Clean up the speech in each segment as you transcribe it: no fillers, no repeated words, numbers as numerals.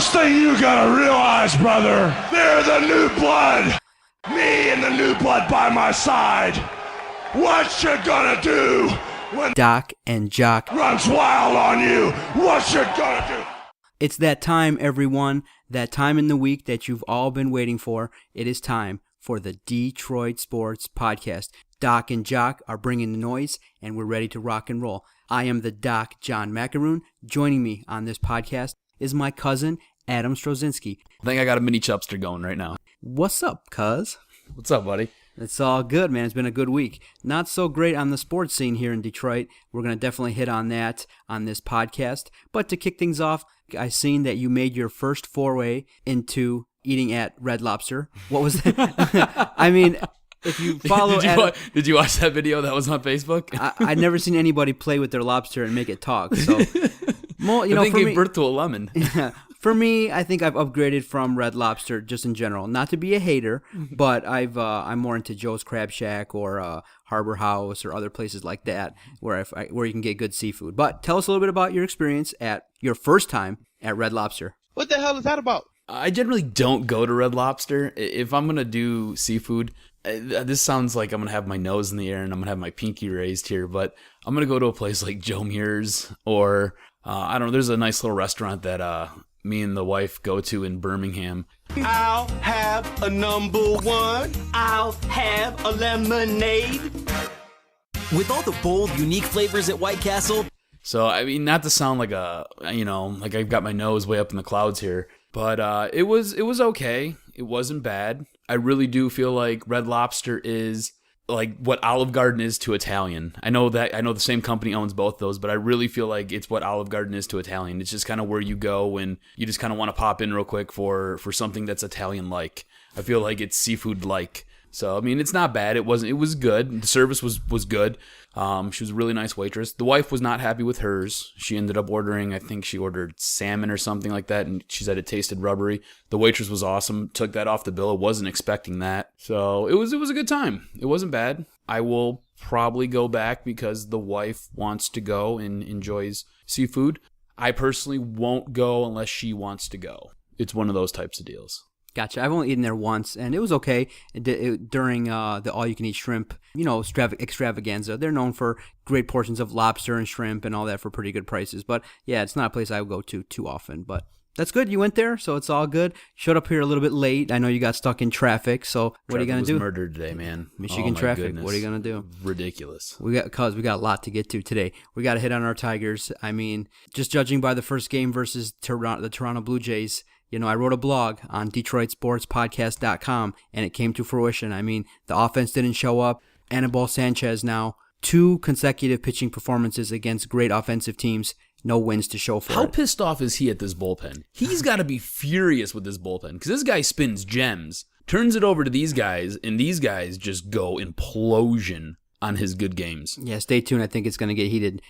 First thing you gotta realize, brother, they're the new blood. Me and the new blood by my side. What you gonna do when Doc and Jock runs wild on you? What you gonna do? It's that time, everyone, that time in the week that you've all been waiting for. It is time for the Detroit Sports Podcast. Doc and Jock are bringing the noise, and we're ready to rock and roll. I am the Doc, John Macaroon. Joining me on this podcast is my cousin, Adam Strozinski. I think I got a mini chubster going right now. What's up, cuz? What's up, buddy? It's all good, man. It's been a good week. Not so great on the sports scene here in Detroit. We're going to definitely hit on that on this podcast. But to kick things off, I seen that you made your first foray into eating at Red Lobster. What was that? I mean, if you follow... Did you watch that video that was on Facebook? I'd never seen anybody play with their lobster and make it talk. So, I think gave birth to a lemon. For me, I think I've upgraded from Red Lobster just in general. Not to be a hater, but I'm more into Joe's Crab Shack or Harbor House or other places like that where you can get good seafood. But tell us a little bit about your experience at your first time at Red Lobster. What the hell is that about? I generally don't go to Red Lobster. If I'm going to do seafood, this sounds like I'm going to have my nose in the air and I'm going to have my pinky raised here, but I'm going to go to a place like Joe Muir's or, I don't know, there's a nice little restaurant that me and the wife go to in Birmingham. I'll have a number one. I'll have a lemonade. With all the bold, unique flavors at White Castle. So, I mean, not to sound like like I've got my nose way up in the clouds here, but it was okay. It wasn't bad. I really do feel like Red Lobster is like what Olive Garden is to Italian. I know the same company owns both those, but I really feel like it's what Olive Garden is to Italian. It's just kind of where you go when you just kind of want to pop in real quick for something that's Italian-like. I feel like it's seafood-like. So, I mean, it's not bad. It was good. The service was good. She was a really nice waitress. The wife was not happy with hers. She ended up ordering, I think she ordered salmon or something like that, and she said it tasted rubbery. The waitress was awesome. Took that off the bill. I wasn't expecting that. So, it was a good time. It wasn't bad. I will probably go back because the wife wants to go and enjoys seafood. I personally won't go unless she wants to go. It's one of those types of deals. Gotcha. I've only eaten there once, and it was okay. During the all-you-can-eat shrimp, extravaganza. They're known for great portions of lobster and shrimp and all that for pretty good prices. But, yeah, it's not a place I would go to too often. But that's good. You went there, so it's all good. Showed up here a little bit late. I know you got stuck in traffic, so what are you going to do? Murdered today, man. Michigan traffic. Goodness. What are you going to do? Ridiculous. We got a lot to get to today. We got to hit on our Tigers. I mean, just judging by the first game versus the Toronto Blue Jays, I wrote a blog on DetroitSportsPodcast.com, and it came to fruition. I mean, the offense didn't show up. Anibal Sanchez now, 2 consecutive pitching performances against great offensive teams. No wins to show for it. How pissed off is he at this bullpen? He's got to be furious with this bullpen, because this guy spins gems, turns it over to these guys, and these guys just go implosion on his good games. Yeah, stay tuned. I think it's going to get heated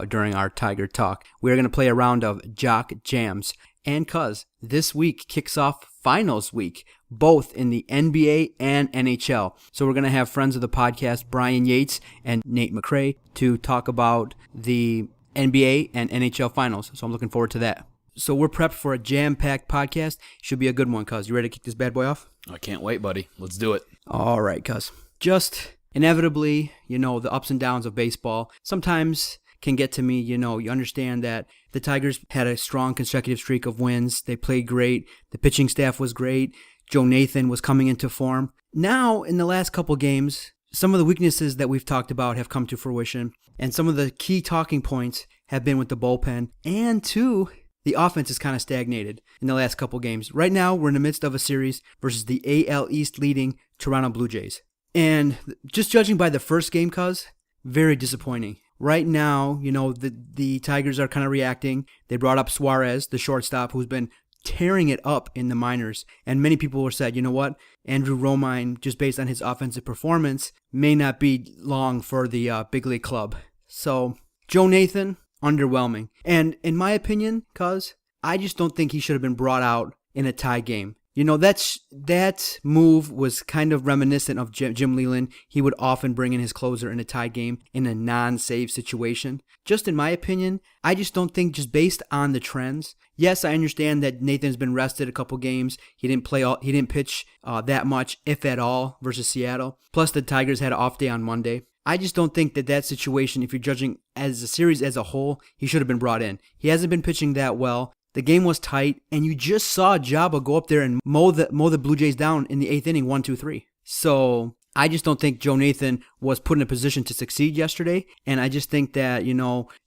during our Tiger Talk. We're going to play a round of Jock Jams. And cuz this week kicks off finals week, both in the NBA and NHL. So we're going to have friends of the podcast, Bryan Yates and Nate McCray, to talk about the NBA and NHL finals. So I'm looking forward to that. So we're prepped for a jam-packed podcast. Should be a good one, cuz. You ready to kick this bad boy off? I can't wait, buddy. Let's do it. All right, cuz. Just inevitably, the ups and downs of baseball sometimes can get to me. You understand that the Tigers had a strong consecutive streak of wins. They played great. The pitching staff was great. Joe Nathan was coming into form. Now, in the last couple games, some of the weaknesses that we've talked about have come to fruition, and some of the key talking points have been with the bullpen, and two, the offense is kind of stagnated in the last couple games. Right now, we're in the midst of a series versus the AL East leading Toronto Blue Jays. And just judging by the first game, cuz, very disappointing. Right now, the Tigers are kind of reacting. They brought up Suarez, the shortstop, who's been tearing it up in the minors. And many people were said, you know what? Andrew Romine, just based on his offensive performance, may not be long for the big league club. So, Joe Nathan, underwhelming. And in my opinion, cuz, I just don't think he should have been brought out in a tie game. that move was kind of reminiscent of Jim Leland. He would often bring in his closer in a tie game in a non-save situation. Just in my opinion, I just don't think, just based on the trends. Yes, I understand that Nathan's been rested a couple games. He didn't pitch that much, if at all, versus Seattle. Plus, the Tigers had an off day on Monday. I just don't think that situation, if you're judging as a series as a whole, he should have been brought in. He hasn't been pitching that well. The game was tight, and you just saw Jabba go up there and mow the Blue Jays down in the 8th inning, 1-2-3. So I just don't think Joe Nathan was put in a position to succeed yesterday, and I just think that,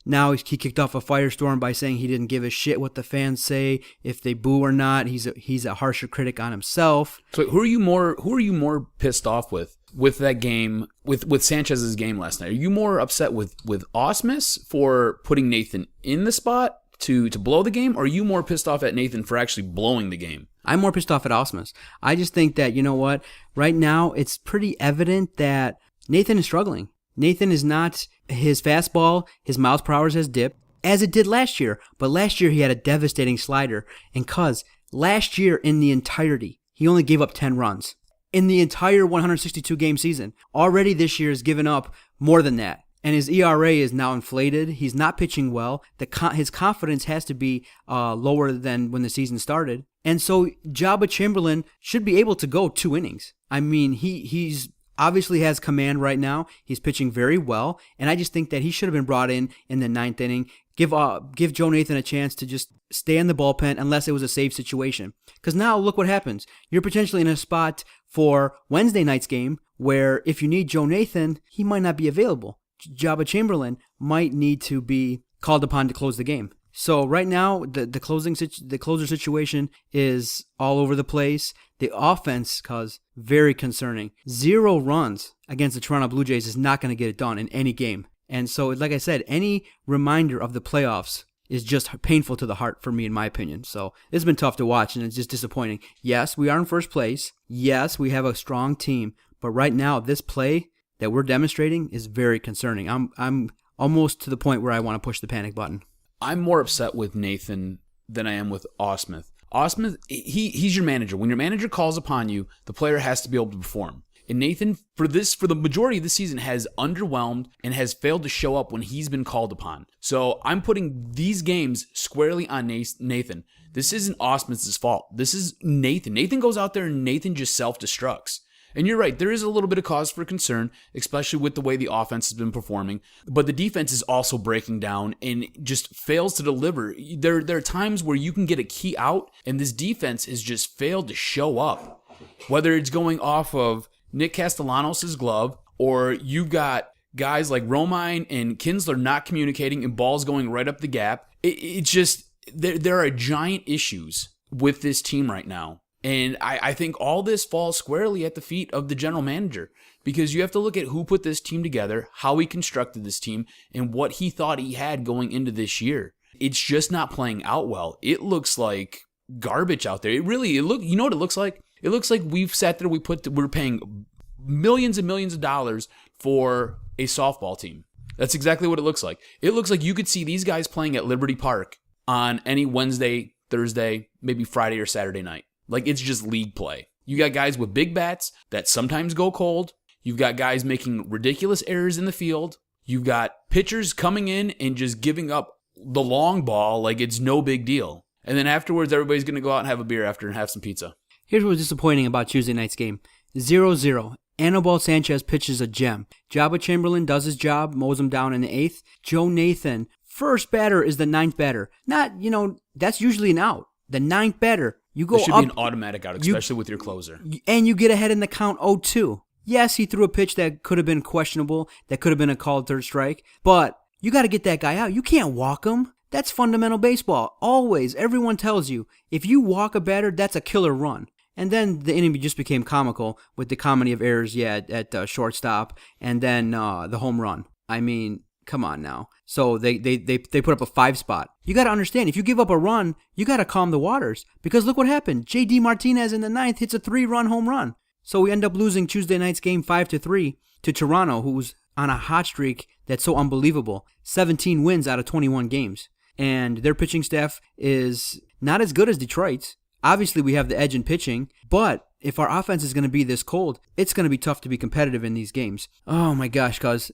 now he kicked off a firestorm by saying he didn't give a shit what the fans say, if they boo or not. He's a harsher critic on himself. So who are you more pissed off with that game, with Sanchez's game last night? Are you more upset with Ausmus for putting Nathan in the spot to blow the game, or are you more pissed off at Nathan for actually blowing the game? I'm more pissed off at Ausmus. I just think that, right now it's pretty evident that Nathan is struggling. Nathan is not, his fastball, his miles per hour has dipped, as it did last year. But last year he had a devastating slider. And last year in the entirety, he only gave up 10 runs. In the entire 162-game season. Already this year has given up more than that. And his ERA is now inflated. He's not pitching well. His confidence has to be lower than when the season started. And so Jabba Chamberlain should be able to go 2 innings. I mean, he's obviously has command right now. He's pitching very well. And I just think that he should have been brought in the 9th inning. Give Joe Nathan a chance to just stay in the bullpen unless it was a save situation. Because now look what happens. You're potentially in a spot for Wednesday night's game where if you need Joe Nathan, he might not be available. Jabba Chamberlain might need to be called upon to close the game. So right now, the closer situation is all over the place. The offense, very concerning. 0 runs against the Toronto Blue Jays is not going to get it done in any game. And so, like I said, any reminder of the playoffs is just painful to the heart for me, in my opinion. So it's been tough to watch, and it's just disappointing. Yes, we are in first place. Yes, we have a strong team. But right now, this play that we're demonstrating is very concerning. I'm almost to the point where I want to push the panic button. I'm more upset with Nathan than I am with Ausmus. Ausmus, he's your manager. When your manager calls upon you, the player has to be able to perform. And Nathan, for the majority of the season, has underwhelmed and has failed to show up when he's been called upon. So I'm putting these games squarely on Nathan. This isn't Ausmus's fault. This is Nathan. Nathan goes out there and Nathan just self-destructs. And you're right, there is a little bit of cause for concern, especially with the way the offense has been performing. But the defense is also breaking down and just fails to deliver. There are times where you can get a key out, and this defense has just failed to show up. Whether it's going off of Nick Castellanos' glove, or you've got guys like Romine and Kinsler not communicating and balls going right up the gap. It's just, there are giant issues with this team right now. And I think all this falls squarely at the feet of the general manager, because you have to look at who put this team together, how he constructed this team, and what he thought he had going into this year. It's just not playing out well. It looks like garbage out there. You know what it looks like? It looks like we've sat there, we're paying millions and millions of dollars for a softball team. That's exactly what it looks like. It looks like you could see these guys playing at Liberty Park on any Wednesday, Thursday, maybe Friday or Saturday night. Like, it's just league play. You got guys with big bats that sometimes go cold. You've got guys making ridiculous errors in the field. You've got pitchers coming in and just giving up the long ball like it's no big deal. And then afterwards, everybody's going to go out and have a beer after and have some pizza. Here's what was disappointing about Tuesday night's game. 0-0. Anibal Sanchez pitches a gem. Jabba Chamberlain does his job, mows him down in the 8th. Joe Nathan, first batter is the 9th batter. That's usually an out. The 9th batter. You go it should up, be an automatic out, especially with your closer. And you get ahead in the count 0-2. Yes, he threw a pitch that could have been questionable, that could have been a called third strike, but you got to get that guy out. You can't walk him. That's fundamental baseball. Always, everyone tells you, if you walk a batter, that's a killer run. And then the inning just became comical with the comedy of errors, at shortstop, and then the home run. I mean, come on now. So they put up a 5 spot. You got to understand, if you give up a run, you got to calm the waters. Because look what happened. J.D. Martinez in the 9th hits a 3-run home run. So we end up losing Tuesday night's game 5-3 to Toronto, who's on a hot streak that's so unbelievable. 17 wins out of 21 games. And their pitching staff is not as good as Detroit's. Obviously, we have the edge in pitching, but if our offense is going to be this cold, it's going to be tough to be competitive in these games. Oh my gosh, cuz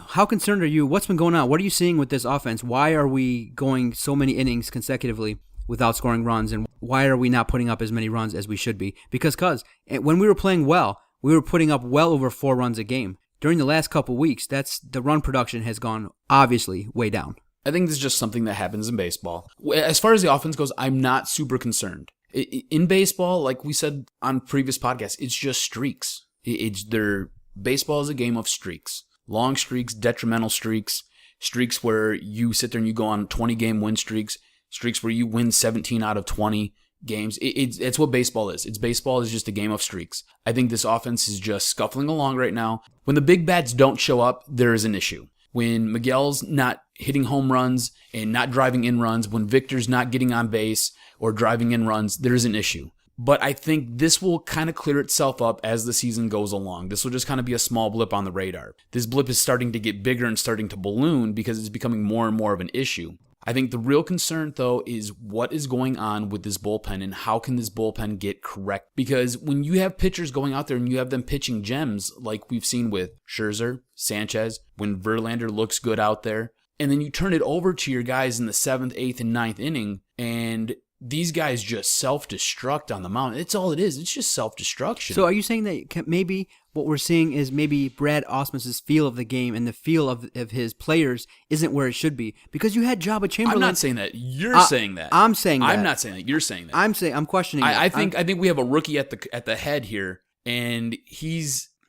how concerned are you? What's been going on? What are you seeing with this offense? Why are we going so many innings consecutively without scoring runs, and why are we not putting up as many runs as we should be? Because when we were playing well, we were putting up well over 4 runs a game. During the last couple weeks, the run production has gone obviously way down. I think this is just something that happens in baseball. As far as the offense goes, I'm not super concerned. In baseball, like we said on previous podcasts, it's just streaks. Baseball is a game of streaks. Long streaks, detrimental streaks, streaks where you sit there and you go on 20-game win streaks, streaks where you win 17 out of 20 games. It's what baseball is. Baseball is just a game of streaks. I think this offense is just scuffling along right now. When the big bats don't show up, there is an issue. When Miguel's not hitting home runs and not driving in runs, when Victor's not getting on base or driving in runs, there's an issue. But I think this will kind of clear itself up as the season goes along. This will just kind of be a small blip on the radar. This blip is starting to get bigger and starting to balloon because it's becoming more and more of an issue. I think the real concern, though, is what is going on with this bullpen and how can this bullpen get correct? Because when you have pitchers going out there and you have them pitching gems like we've seen with Scherzer, Sanchez, when Verlander looks good out there, and then you turn it over to your guys in the 7th, 8th, and 9th inning, and these guys just self-destruct on the mound. It's all it is. It's just self-destruction. So are you saying that maybe what we're seeing is maybe Brad Ausmus's feel of the game and the feel of his players isn't where it should be? Because you had Jabba Chamberlain. I'm not saying that. You're saying that. I'm saying that. I'm not saying that. You're saying that. I'm questioning that. I think we have a rookie at the head here, and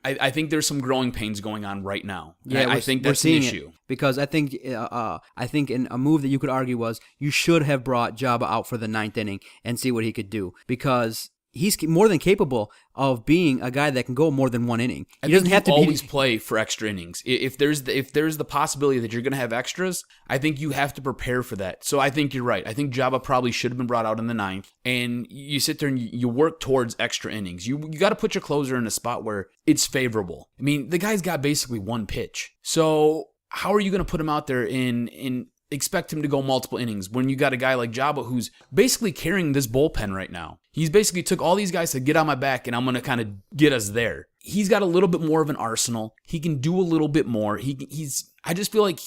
I think there's some growing pains going on right now. Yeah, I think that's an issue. Because I think in a move that you could argue was you should have brought Jabba out for the 9th inning and see what he could do, because he's more than capable of being a guy that can go more than 1 inning. He doesn't have to always play for extra innings. If there's the possibility that you're going to have extras, I think you have to prepare for that. So I think you're right. I think Jabba probably should have been brought out in the 9th, and you sit there and you work towards extra innings. You got to put your closer in a spot where it's favorable. I mean, the guy's got basically 1 pitch. So how are you going to put him out there in expect him to go multiple innings when you got a guy like Jabba who's basically carrying this bullpen right now? He's basically took all these guys to get on my back, and I'm going to kind of get us there. He's got a little bit more of an arsenal. He can do a little bit more. I just feel like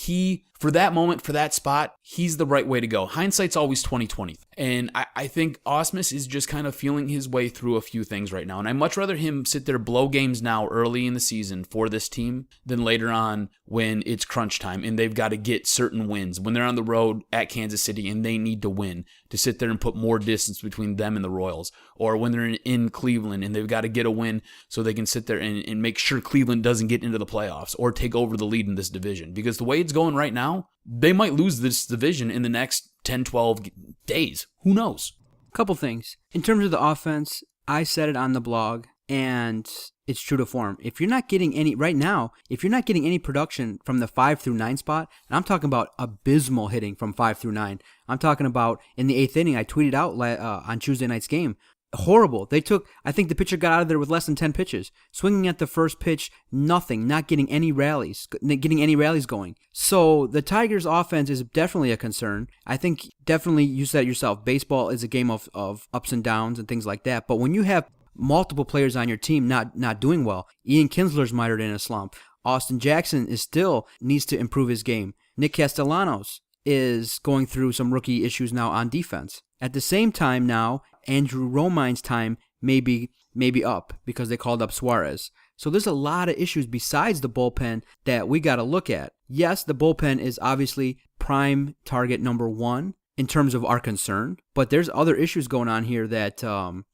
for that moment, for that spot, he's the right way to go. Hindsight's always 20/20. And I think Ausmus is just kind of feeling his way through a few things right now. And I'd much rather him sit there, blow games now early in the season for this team than later on when it's crunch time and they've got to get certain wins. When they're on the road at Kansas City and they need to win to sit there and put more distance between them and the Royals. Or when they're in Cleveland and they've got to get a win so they can sit there and make sure Cleveland doesn't get into the playoffs or take over the lead in this division. Because the way it's going right now, they might lose this division in the next 10, 12 days. Who knows? Couple things. In terms of the offense, I said it on the blog, and it's true to form. If you're not getting any, right now, if you're not getting any production from the 5 through 9 spot, and I'm talking about abysmal hitting from 5 through 9, I'm talking about in the 8th inning, I tweeted out on Tuesday night's game, horrible. I think the pitcher got out of there with less than 10 pitches. Swinging at the first pitch, nothing, not getting any rallies going. So the Tigers' offense is definitely a concern. I think definitely you said it yourself, baseball is a game of ups and downs and things like that. But when you have multiple players on your team not doing well, Ian Kinsler's mired in a slump. Austin Jackson needs to improve his game. Nick Castellanos is going through some rookie issues now on defense. At the same time now, Andrew Romine's time may be up because they called up Suarez. So there's a lot of issues besides the bullpen that we got to look at. Yes, the bullpen is obviously prime target number 1 in terms of our concern, but there's other issues going on here that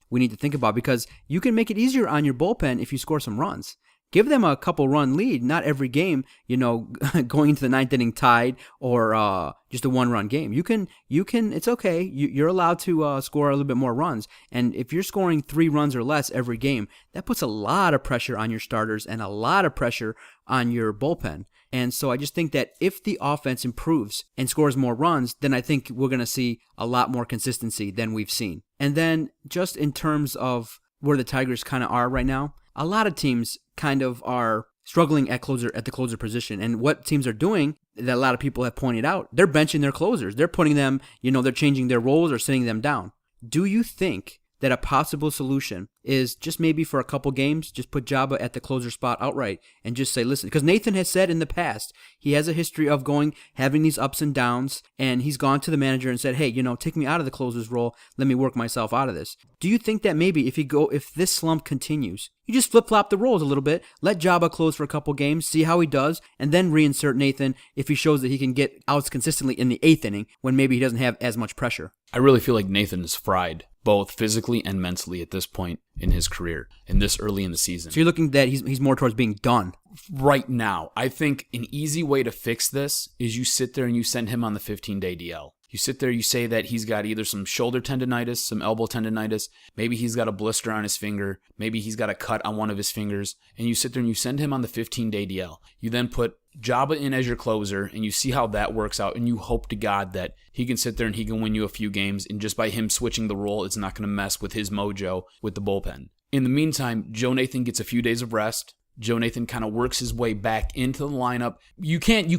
we need to think about, because you can make it easier on your bullpen if you score some runs. Give them a couple run lead, not every game, going into the 9th inning tied or just a 1-run game. You can, it's okay. You're allowed to score a little bit more runs. And if you're scoring 3 runs or less every game, that puts a lot of pressure on your starters and a lot of pressure on your bullpen. And so I just think that if the offense improves and scores more runs, then I think we're going to see a lot more consistency than we've seen. And then just in terms of where the Tigers kind of are right now, a lot of teams kind of are struggling at the closer position. And what teams are doing, that a lot of people have pointed out, they're benching their closers. They're putting them, they're changing their roles or sitting them down. Do you think that a possible solution is just maybe for a couple games, just put Jabba at the closer spot outright and just say, listen, because Nathan has said in the past, he has a history of having these ups and downs, and he's gone to the manager and said, hey, take me out of the closer's role, let me work myself out of this. Do you think that maybe if this slump continues, you just flip-flop the roles a little bit, let Jabba close for a couple games, see how he does, and then reinsert Nathan if he shows that he can get outs consistently in the 8th inning when maybe he doesn't have as much pressure? I really feel like Nathan is fried, both physically and mentally at this point in his career, and this early in the season. So you're looking that he's more towards being done. Right now, I think an easy way to fix this is you sit there and you send him on the 15-day DL. You sit there, you say that he's got either some shoulder tendonitis, some elbow tendonitis, maybe he's got a blister on his finger, maybe he's got a cut on one of his fingers, and you sit there and you send him on the 15-day DL. You then put Jabba in as your closer, and you see how that works out, and you hope to God that he can sit there and he can win you a few games, and just by him switching the role, it's not going to mess with his mojo with the bullpen. In the meantime, Joe Nathan gets a few days of rest. Joe Nathan kind of works his way back into the lineup. You can't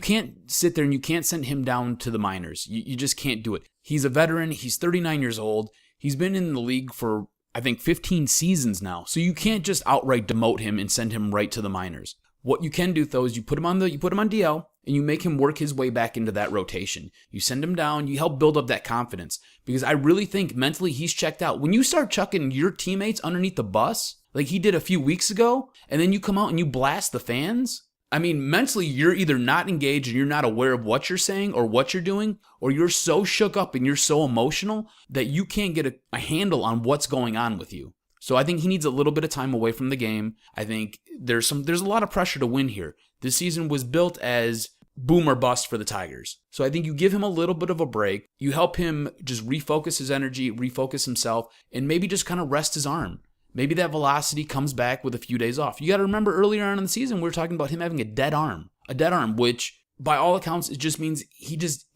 sit there and you can't send him down to the minors. You just can't do it. He's a veteran. He's 39 years old. He's been in the league for, I think, 15 seasons now. So you can't just outright demote him and send him right to the minors. What you can do, though, is you put him on DL and you make him work his way back into that rotation. You send him down. You help build up that confidence, because I really think mentally he's checked out. When you start chucking your teammates underneath the bus, like he did a few weeks ago, and then you come out and you blast the fans, I mean, mentally, you're either not engaged and you're not aware of what you're saying or what you're doing, or you're so shook up and you're so emotional that you can't get a handle on what's going on with you. So I think he needs a little bit of time away from the game. I think there's a lot of pressure to win here. This season was built as boom or bust for the Tigers. So I think you give him a little bit of a break. You help him just refocus his energy, refocus himself, and maybe just kind of rest his arm. Maybe that velocity comes back with a few days off. You got to remember earlier on in the season, we were talking about him having a dead arm, which by all accounts, it just means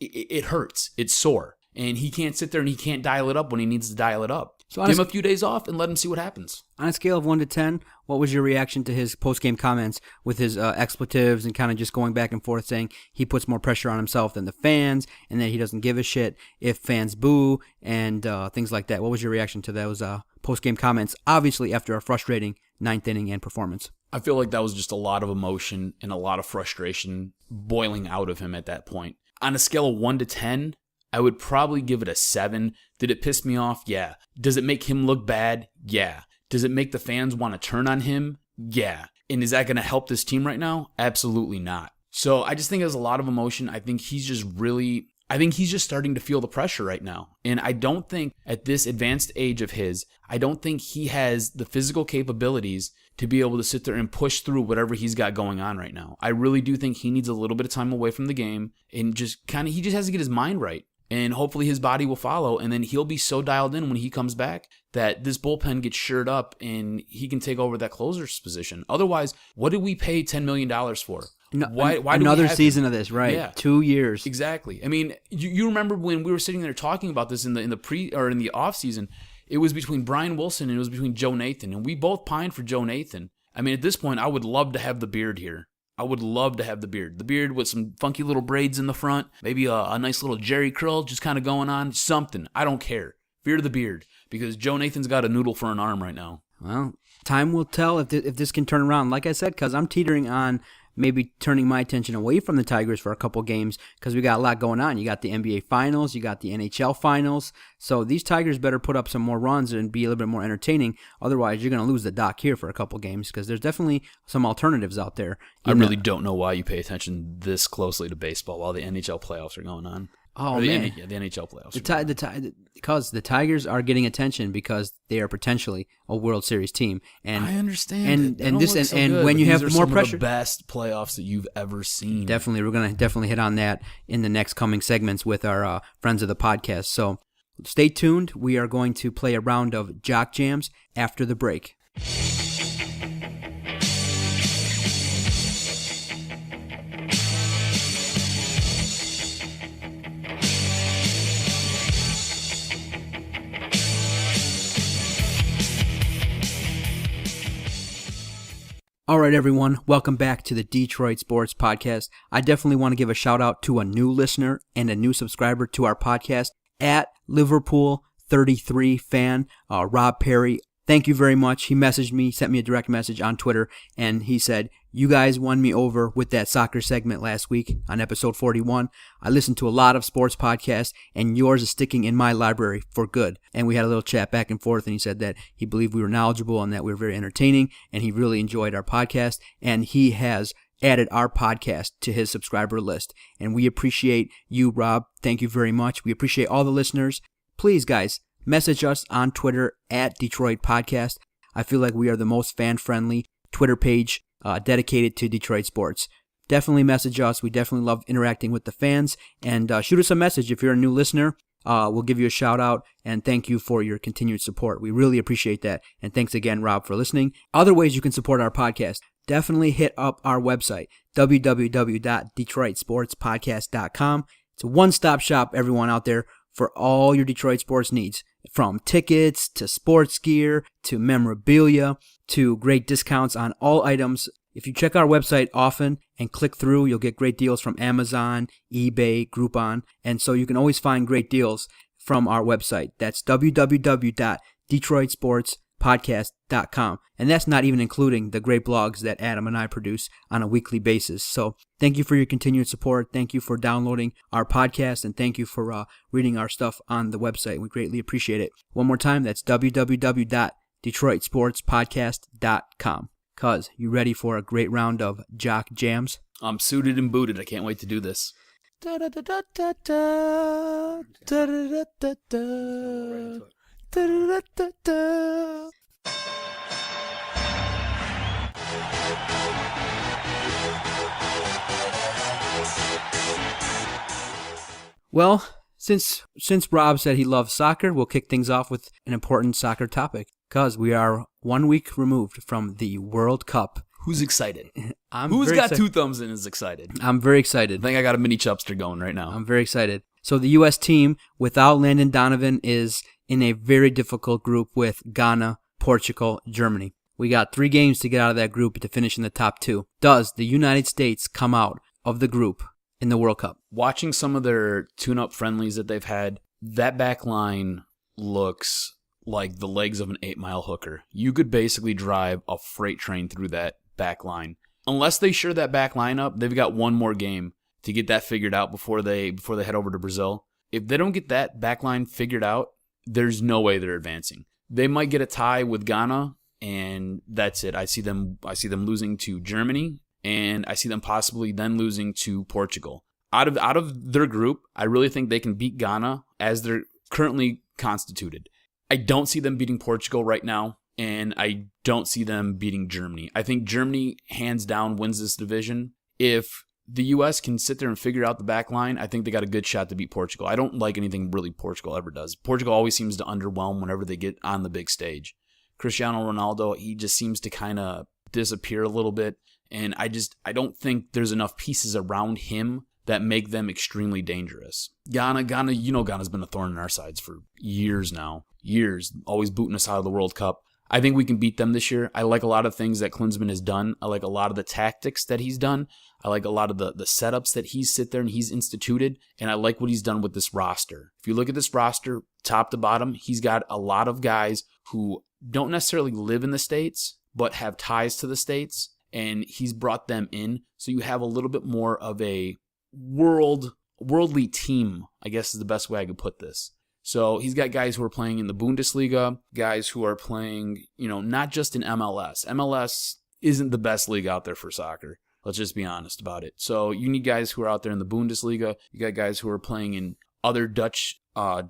it hurts. It's sore. And he can't sit there and he can't dial it up when he needs to dial it up. So give him a few days off and let him see what happens. On a scale of 1 to 10, what was your reaction to his post-game comments with his expletives and kind of just going back and forth saying he puts more pressure on himself than the fans and that he doesn't give a shit if fans boo and things like that? What was your reaction to those post-game comments, obviously after a frustrating 9th inning and performance? I feel like that was just a lot of emotion and a lot of frustration boiling out of him at that point. On a scale of 1 to 10, I would probably give it a 7. Did it piss me off? Yeah. Does it make him look bad? Yeah. Does it make the fans want to turn on him? Yeah. And is that going to help this team right now? Absolutely not. So I just think there's a lot of emotion. I think he's just starting to feel the pressure right now. And I don't think at this advanced age of his, I don't think he has the physical capabilities to be able to sit there and push through whatever he's got going on right now. I really do think he needs a little bit of time away from the game and he just has to get his mind right. And hopefully his body will follow, and then he'll be so dialed in when he comes back that this bullpen gets shored up and he can take over that closer's position. Otherwise, what did we pay $10 million for? Why another season of this, right? Yeah. 2 years. Exactly. I mean, you remember when we were sitting there talking about this in the off season, it was between Brian Wilson and it was between Joe Nathan, and we both pined for Joe Nathan. I mean, at this point, I would love to have the beard here. I would love to have the beard. The beard with some funky little braids in the front, maybe a nice little Jerry curl just kind of going on, something. I don't care. Fear the beard, because Joe Nathan's got a noodle for an arm right now. Well, time will tell if this can turn around. Like I said, because I'm teetering on maybe turning my attention away from the Tigers for a couple games because we got a lot going on. You got the NBA Finals, you got the NHL Finals. So these Tigers better put up some more runs and be a little bit more entertaining. Otherwise, you're going to lose the Doc here for a couple games because there's definitely some alternatives out there. I really don't know why you pay attention this closely to baseball while the NHL playoffs are going on. Oh, man. The NHL playoffs. Because the Tigers are getting attention because they are potentially a World Series team. And I understand. And when you have more pressure, the best playoffs that you've ever seen. Definitely, we're going to hit on that in the next coming segments with our friends of the podcast. So stay tuned. We are going to play a round of Jock Jams after the break. All right, everyone. Welcome back to the Detroit Sports Podcast. I definitely want to give a shout out to a new listener and a new subscriber to our podcast at Liverpool 33 fan, Rob Perry. Thank you very much. He messaged me, sent me a direct message on Twitter, and he said, "You guys won me over with that soccer segment last week on episode 41. I listened to a lot of sports podcasts, and yours is sticking in my library for good." And we had a little chat back and forth, and he said that he believed we were knowledgeable and that we were very entertaining, and he really enjoyed our podcast, and he has added our podcast to his subscriber list. And we appreciate you, Rob. Thank you very much. We appreciate all the listeners. Please, guys, message us on Twitter at Detroit Podcast. I feel like we are the most fan-friendly Twitter page dedicated to Detroit sports. Definitely message us. We definitely love interacting with the fans. And shoot us a message if you're a new listener. We'll give you a shout out. And thank you for your continued support. We really appreciate that. And thanks again, Rob, for listening. Other ways you can support our podcast. Definitely hit up our website, www.detroitsportspodcast.com. It's a one-stop shop, everyone out there, for all your Detroit sports needs. From tickets to sports gear to memorabilia to great discounts on all items. If you check our website often and click through, you'll get great deals from Amazon, eBay, Groupon, and so you can always find great deals from our website. That's www.detroitsportspodcast.com. And that's not even including the great blogs that Adam and I produce on a weekly basis. So thank you for your continued support. Thank you for downloading our podcast, and thank you for reading our stuff on the website. We greatly appreciate it. One more time, that's www.detroitsportspodcast.com. Cuz, you ready for a great round of Jock Jams? I'm suited and booted. I can't wait to do this. Well, since Rob said he loves soccer, we'll kick things off with an important soccer topic, because we are 1 week removed from the World Cup. Who's excited? Who's got two thumbs and is excited? I'm very excited. I think I got a mini chubster going right now. I'm very excited. So the U.S. team, without Landon Donovan, is in a very difficult group with Ghana, Portugal, Germany. We got 3 games to get out of that group to finish in the top 2. Does the United States come out of the group in the World Cup? Watching some of their tune-up friendlies that they've had, that back line looks like the legs of an 8-mile hooker. You could basically drive a freight train through that back line. Unless they shore that back line up, they've got one more game to get that figured out before they head over to Brazil. If they don't get that back line figured out, there's no way they're advancing. They might get a tie with Ghana, and that's it. I see them losing to Germany, and I see them possibly then losing to Portugal. Out of their group, I really think they can beat Ghana as they're currently constituted. I don't see them beating Portugal right now, and I don't see them beating Germany. I think Germany hands down wins this division. If the U.S. can sit there and figure out the back line, I think they got a good shot to beat Portugal. I don't like anything really Portugal ever does. Portugal always seems to underwhelm whenever they get on the big stage. Cristiano Ronaldo, he just seems to kind of disappear a little bit, and I don't think there's enough pieces around him that make them extremely dangerous. Ghana, Ghana's been a thorn in our sides for years now. Years, always booting us out of the World Cup. I think we can beat them this year. I like a lot of things that Klinsmann has done. I like a lot of the tactics that he's done. I like a lot of the setups that he's sit there and he's instituted. And I like what he's done with this roster. If you look at this roster, top to bottom, he's got a lot of guys who don't necessarily live in the States, but have ties to the States. And he's brought them in. So you have a little bit more of a worldly team, I guess is the best way I could put this. So he's got guys who are playing in the Bundesliga, guys who are playing, not just in MLS. MLS isn't the best league out there for soccer. Let's just be honest about it. So you need guys who are out there in the Bundesliga. You got guys who are playing in other Dutch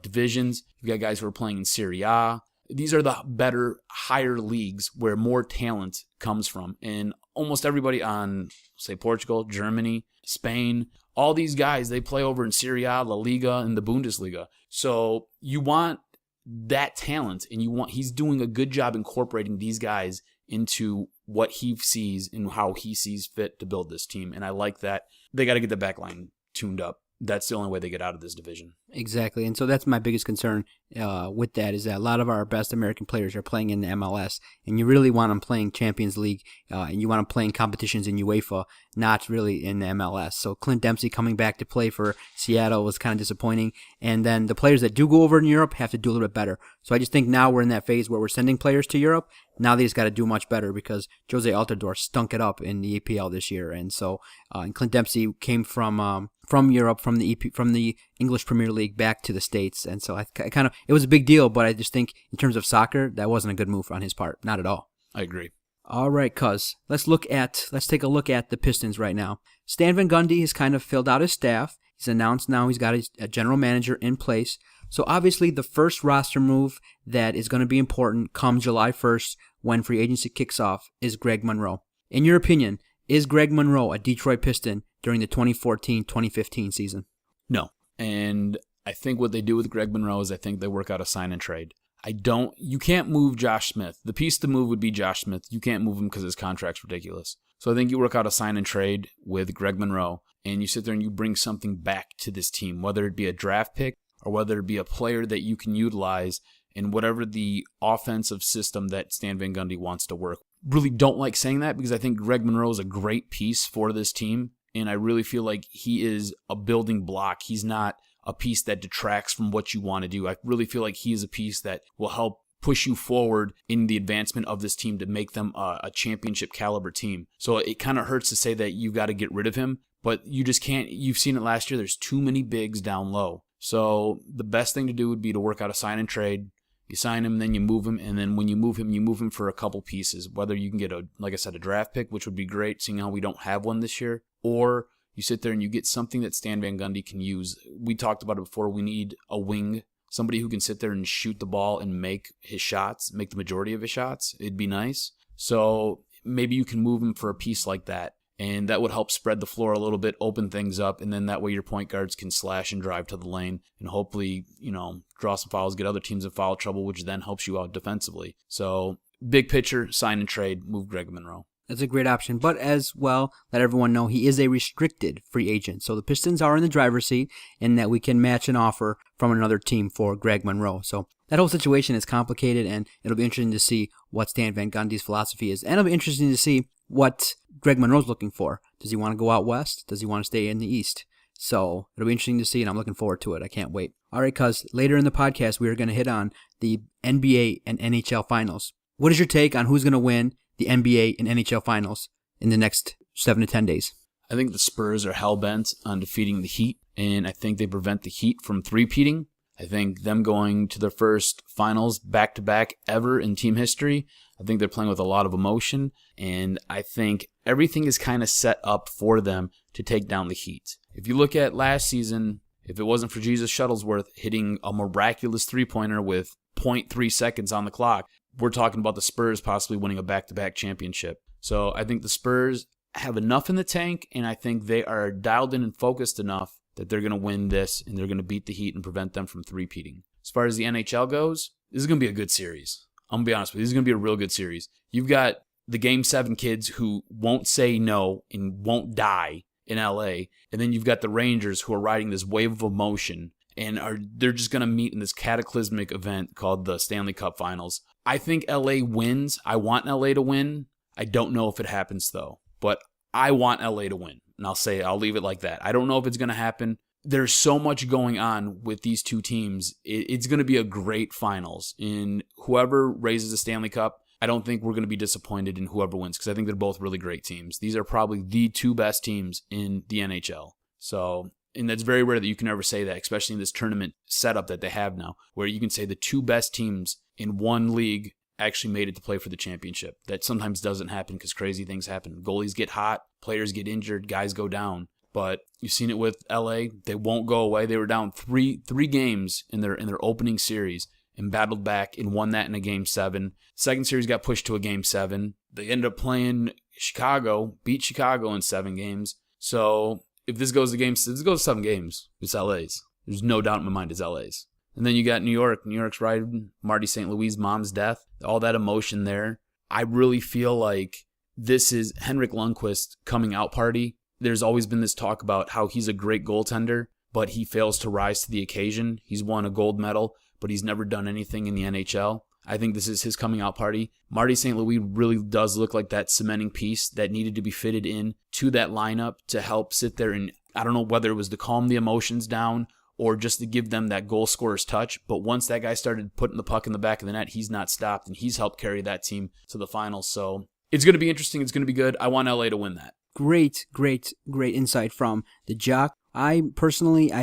divisions. You got guys who are playing in Serie A. These are the better, higher leagues where more talent comes from. And almost everybody on, say, Portugal, Germany, Spain, all these guys, they play over in Serie A, La Liga, and the Bundesliga. So you want that talent, and he's doing a good job incorporating these guys into what he sees and how he sees fit to build this team. And I like that. They got to get the back line tuned up. that's the only way they get out of this division. Exactly. And so that's my biggest concern with that, is that a lot of our best American players are playing in the MLS, and you really want them playing Champions League, and you want them playing competitions in UEFA, not really in the MLS. So Clint Dempsey coming back to play for Seattle was kind of disappointing. And then the players that do go over in Europe have to do a little bit better. So I just think now we're in that phase where we're sending players to Europe. Now they just got to do much better, because Jose Altidore stunk it up in the EPL this year. And so and Clint Dempsey came from Europe, from the English Premier League back to the States. And so I kind of, it was a big deal, but I just think in terms of soccer, that wasn't a good move on his part. Not at all. I agree. All right, cuz, let's take a look at the Pistons right now. Stan Van Gundy has kind of filled out his staff. He's announced now he's got a general manager in place. So obviously the first roster move that is going to be important come July 1st when free agency kicks off is Greg Monroe. In your opinion, is Greg Monroe a Detroit Piston during the 2014-2015 season? No. And I think what they do with Greg Monroe is I think they work out a sign and trade. You can't move Josh Smith. The piece to move would be Josh Smith. You can't move him because his contract's ridiculous. So I think you work out a sign and trade with Greg Monroe, and you sit there and you bring something back to this team, whether it be a draft pick or whether it be a player that you can utilize in whatever the offensive system that Stan Van Gundy wants to work. Really don't like saying that, because I think Greg Monroe is a great piece for this team, and I really feel like he is a building block. He's not a piece that detracts from what you want to do. I really feel like he is a piece that will help push you forward in the advancement of this team to make them a championship caliber team. So it kind of hurts to say that you've got to get rid of him, but you just can't. You've seen it last year. There's too many bigs down low. So the best thing to do would be to work out a sign and trade. You sign him, then you move him, and then when you move him for a couple pieces. Whether you can get like I said, a draft pick, which would be great, seeing how we don't have one this year, or you sit there and you get something that Stan Van Gundy can use. We talked about it before. We need a wing, somebody who can sit there and shoot the ball and make his shots, make the majority of his shots. It'd be nice. So maybe you can move him for a piece like that, and that would help spread the floor a little bit, open things up, and then that way your point guards can slash and drive to the lane and hopefully, draw some fouls, get other teams in foul trouble, which then helps you out defensively. So big picture, sign and trade, move Greg Monroe. That's a great option. But as well, let everyone know he is a restricted free agent. So the Pistons are in the driver's seat in that we can match an offer from another team for Greg Monroe. So that whole situation is complicated, and it'll be interesting to see what Stan Van Gundy's philosophy is. And it'll be interesting to see what Greg Monroe's looking for. Does he want to go out west? Does he want to stay in the east? So it'll be interesting to see, and I'm looking forward to it. I can't wait. All right, cuz later in the podcast, we are going to hit on the NBA and NHL Finals. What is your take on who's going to win the NBA and NHL Finals in the next 7 to 10 days? I think the Spurs are hell-bent on defeating the Heat, and I think they prevent the Heat from three-peating. I think them going to their first finals back-to-back ever in team history, I think they're playing with a lot of emotion, and I think everything is kind of set up for them to take down the Heat. If you look at last season, if it wasn't for Jesus Shuttlesworth hitting a miraculous three-pointer with 0.3 seconds on the clock, we're talking about the Spurs possibly winning a back-to-back championship. So I think the Spurs have enough in the tank, and I think they are dialed in and focused enough that they're going to win this, and they're going to beat the Heat and prevent them from three-peating. As far as the NHL goes, this is going to be a good series. I'm going to be honest with you. This is going to be a real good series. You've got the Game 7 kids who won't say no and won't die in LA, and then you've got the Rangers who are riding this wave of emotion, and they're just going to meet in this cataclysmic event called the Stanley Cup Finals. I think LA wins. I want LA to win. I don't know if it happens, though. But I want LA to win. And I'll leave it like that. I don't know if it's going to happen. There's so much going on with these two teams. It's going to be a great finals. And whoever raises the Stanley Cup, I don't think we're going to be disappointed in whoever wins, because I think they're both really great teams. These are probably the two best teams in the NHL. So, and that's very rare that you can ever say that, especially in this tournament setup that they have now, where you can say the two best teams in one league actually made it to play for the championship. That sometimes doesn't happen because crazy things happen. Goalies get hot, players get injured, guys go down. But you've seen it with LA. They won't go away. They were down three games in their opening series and battled back and won that in a Game 7. Second series got pushed to a Game 7. They ended up playing Chicago, beat Chicago in 7 games. So if this goes to 7 games, it's LA's. There's no doubt in my mind it's LA's. And then you got New York. New York's riding Marty St. Louis' mom's death. All that emotion there. I really feel like this is Henrik Lundqvist's coming out party. There's always been this talk about how he's a great goaltender, but he fails to rise to the occasion. He's won a gold medal, but he's never done anything in the NHL. I think this is his coming out party. Marty St. Louis really does look like that cementing piece that needed to be fitted in to that lineup to help sit there, and I don't know whether it was to calm the emotions down or just to give them that goal scorer's touch. But once that guy started putting the puck in the back of the net, he's not stopped, and he's helped carry that team to the finals. So it's going to be interesting. It's going to be good. I want LA to win that. Great Insight from the Jock. I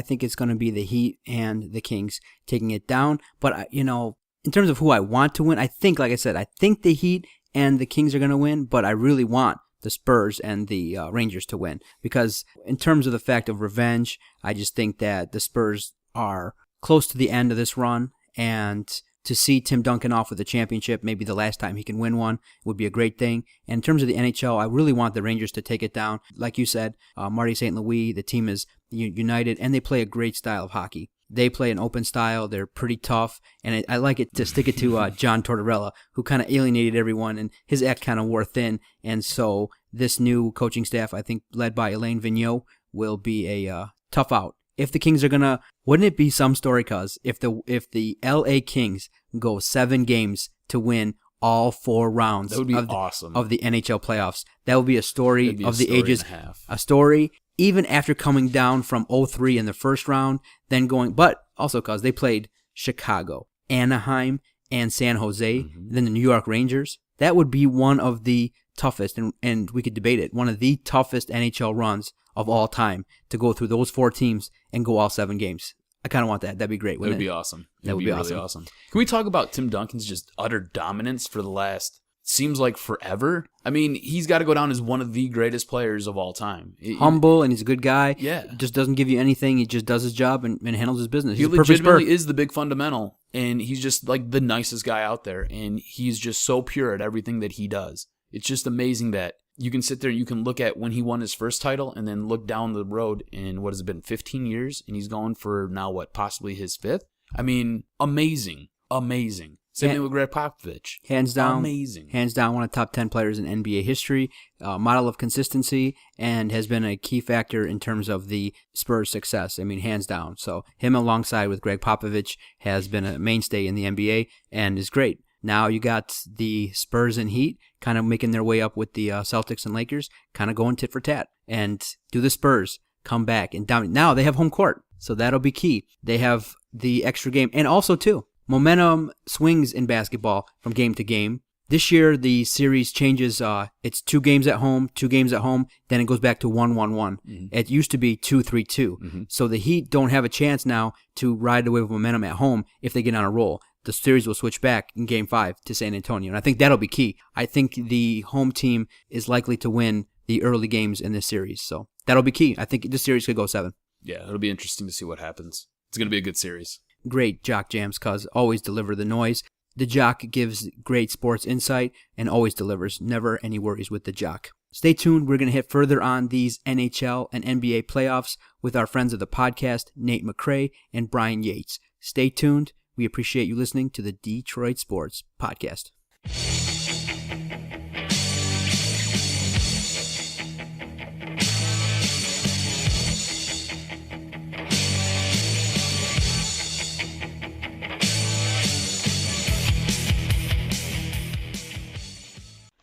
think it's going to be the Heat and the Kings taking it down. But, in terms of who I want to win, I think, like I said, I think the Heat and the Kings are going to win, but I really want the Spurs and the Rangers to win. Because in terms of the fact of revenge, I just think that the Spurs are close to the end of this run, and to see Tim Duncan off with a championship, maybe the last time he can win one, would be a great thing. And in terms of the NHL, I really want the Rangers to take it down. Like you said, Marty St. Louis, the team is united, and they play a great style of hockey. They play an open style. They're pretty tough, and I like it to stick it to John Tortorella, who kind of alienated everyone, and his act kind of wore thin. And so this new coaching staff, I think, led by Alain Vigneault, will be a tough out. If the Kings are gonna, wouldn't it be some story, cuz if the LA Kings go 7 games to win all 4 rounds, that would be awesome, of the NHL playoffs. That would be a story of the ages. A story, even after coming down from 0-3 in the first round, then going, but also because they played Chicago, Anaheim, and San Jose, and then the New York Rangers. That would be one of the toughest, and we could debate it, one of the toughest NHL runs of all time, to go through those 4 teams and go all 7 games. I kind of want that. That'd be great. That would be awesome. That would be really awesome. Can we talk about Tim Duncan's just utter dominance for the last, seems like forever? I mean, he's got to go down as one of the greatest players of all time. Humble, and he's a good guy. Yeah. Just doesn't give you anything. He just does his job and handles his business. He legitimately is the big fundamental, and he's just like the nicest guy out there, and he's just so pure at everything that he does. It's just amazing that you can sit there and you can look at when he won his first title and then look down the road in, what has it been, 15 years? And he's going for now, possibly his 5th? I mean, amazing. Same thing with Greg Popovich. Hands down. Amazing. Hands down, one of the top 10 players in NBA history, model of consistency, and has been a key factor in terms of the Spurs' success. I mean, hands down. So him alongside with Greg Popovich has been a mainstay in the NBA and is great. Now you got the Spurs and Heat kind of making their way up with the Celtics and Lakers, kind of going tit for tat. And do the Spurs come back and down? Now they have home court, so that'll be key. They have the extra game. And also, too, momentum swings in basketball from game to game. This year, the series changes. It's 2 games at home, 2 games at home. Then it goes back to 1-1-1. Mm-hmm. It used to be 2-3-2. Mm-hmm. So the Heat don't have a chance now to ride the wave of momentum at home if they get on a roll. The series will switch back in Game 5 to San Antonio, and I think that'll be key. I think the home team is likely to win the early games in this series, so that'll be key. I think this series could go 7. Yeah, it'll be interesting to see what happens. It's going to be a good series. Great Jock Jams, cuz always deliver the noise. The Jock gives great sports insight and always delivers. Never any worries with the Jock. Stay tuned. We're going to hit further on these NHL and NBA playoffs with our friends of the podcast, Nate McCray and Bryan Yates. Stay tuned. We appreciate you listening to the Detroit Sports Podcast.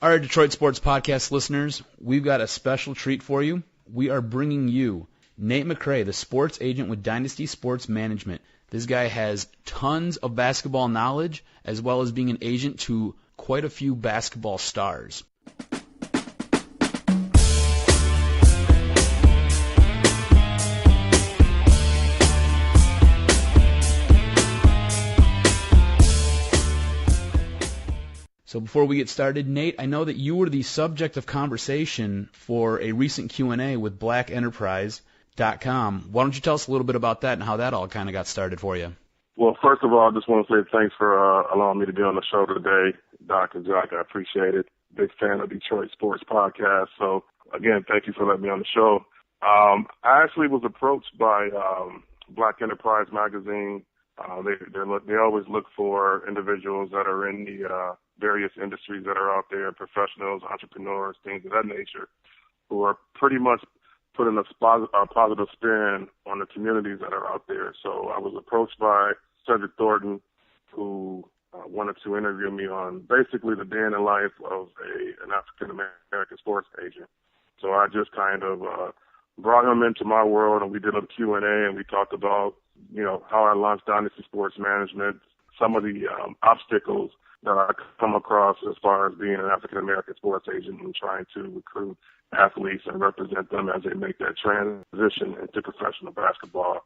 All right, Detroit Sports Podcast listeners, we've got a special treat for you. We are bringing you Nate McCray, the sports agent with Dynasty Sports Management. This guy has tons of basketball knowledge, as well as being an agent to quite a few basketball stars. So before we get started, Nate, I know that you were the subject of conversation for a recent Q&A with BlackEnterprise.com. Why don't you tell us a little bit about that and how that all kind of got started for you? Well, first of all, I just want to say thanks for allowing me to be on the show today, Doc and Jock. I appreciate it. Big fan of Detroit Sports Podcast. So, again, thank you for letting me on the show. I actually was approached by Black Enterprise Magazine. They always look for individuals that are in the various industries that are out there, professionals, entrepreneurs, things of that nature, who are pretty much putting a positive spin on the communities that are out there. So I was approached by Cedric Thornton, who wanted to interview me on basically the day in the life of an African-American sports agent. So I just kind of brought him into my world, and we did a Q&A, and we talked about, how I launched Dynasty Sports Management, some of the obstacles that I come across as far as being an African-American sports agent and trying to recruit athletes and represent them as they make that transition into professional basketball,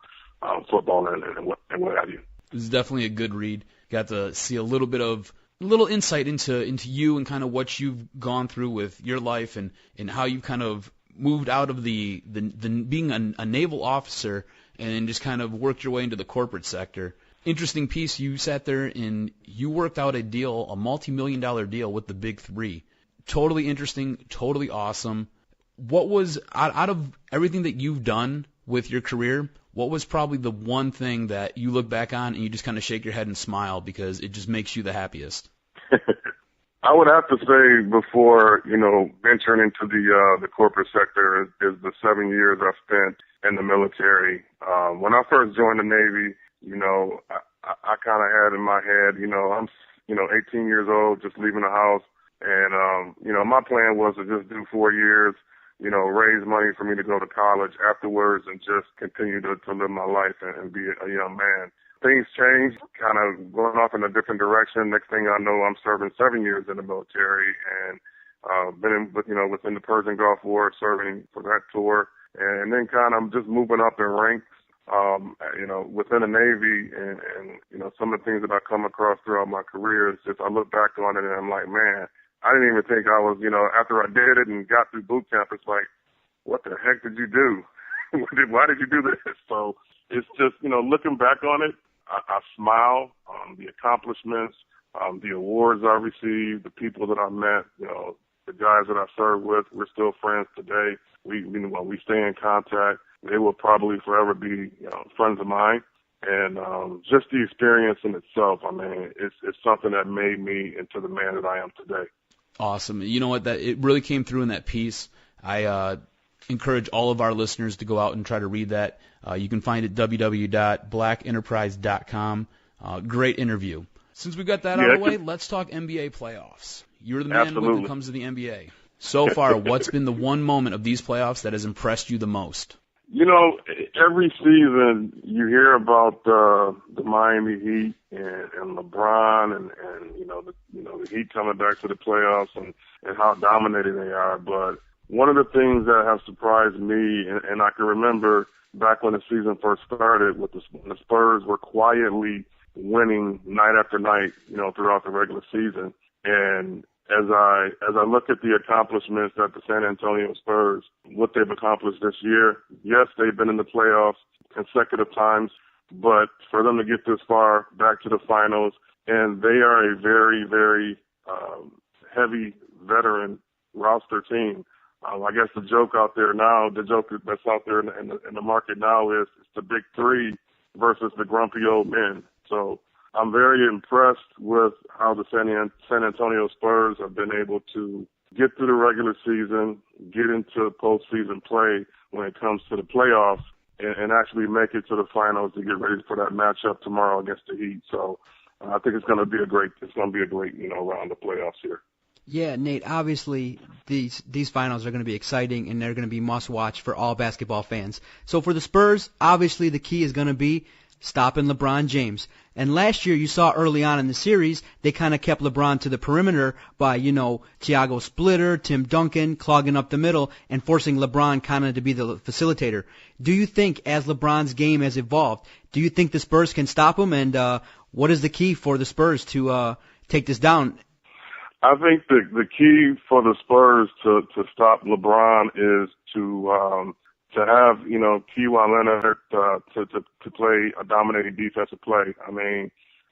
football, and what have you. This is definitely a good read. Got to see a little insight into you and kind of what you've gone through with your life and how you've kind of moved out of the being a naval officer and just kind of worked your way into the corporate sector. Interesting piece. You sat there and you worked out a multi-million-dollar deal with the Big Three. Totally interesting, totally awesome. What was, out of everything that you've done with your career, what was probably the one thing that you look back on and you just kind of shake your head and smile because it just makes you the happiest? I would have to say before, venturing into the corporate sector is the 7 years I spent in the military. When I first joined the Navy, I kind of had in my head, I'm, 18 years old, just leaving the house. And, my plan was to just do 4 years, raise money for me to go to college afterwards and just continue to live my life and be a young man. Things changed, kind of going off in a different direction. Next thing I know, I'm serving 7 years in the military and been within the Persian Gulf War, serving for that tour. And then kind of just moving up in ranks. Within the Navy and some of the things that I come across throughout my career is just I look back on it and I'm like, man, I didn't even think I was, after I did it and got through boot camp, it's like, what the heck did you do? Why did you do this? So it's just, looking back on it, I smile, the accomplishments, the awards I received, the people that I met, the guys that I served with, we're still friends today. We stay in contact. They will probably forever be friends of mine. And just the experience in itself, it's something that made me into the man that I am today. Awesome. You know what? It really came through in that piece. I encourage all of our listeners to go out and try to read that. You can find it www.blackenterprise.com. Great interview. Since we got that out of the way, let's talk NBA playoffs. You're the man when it comes to the NBA. So far, what's been the one moment of these playoffs that has impressed you the most? Every season you hear about the Miami Heat and LeBron and the Heat coming back to the playoffs and how dominating they are. But one of the things that has surprised me, and I can remember back when the season first started, when the Spurs were quietly winning night after night, throughout the regular season. And as I look at the accomplishments that the San Antonio Spurs, what they've accomplished this year, yes, they've been in the playoffs consecutive times, but for them to get this far back to the finals, and they are a very, very heavy veteran roster team. I guess the joke that's out there in the market now is it's the big three versus the grumpy old men. So I'm very impressed with how the San Antonio Spurs have been able to get through the regular season, get into postseason play when it comes to the playoffs, and actually make it to the finals to get ready for that matchup tomorrow against the Heat. So I think it's going to be a great round of playoffs here. Yeah, Nate, obviously these finals are going to be exciting and they're going to be must-watch for all basketball fans. So for the Spurs, obviously the key is going to be stopping LeBron James. And last year you saw early on in the series, they kind of kept LeBron to the perimeter by, Thiago Splitter, Tim Duncan, clogging up the middle and forcing LeBron kind of to be the facilitator. Do you think as LeBron's game has evolved, do you think the Spurs can stop him? And what is the key for the Spurs to take this down? I think the key for the Spurs to stop LeBron is to have, Kawhi Leonard to play a dominating defensive play.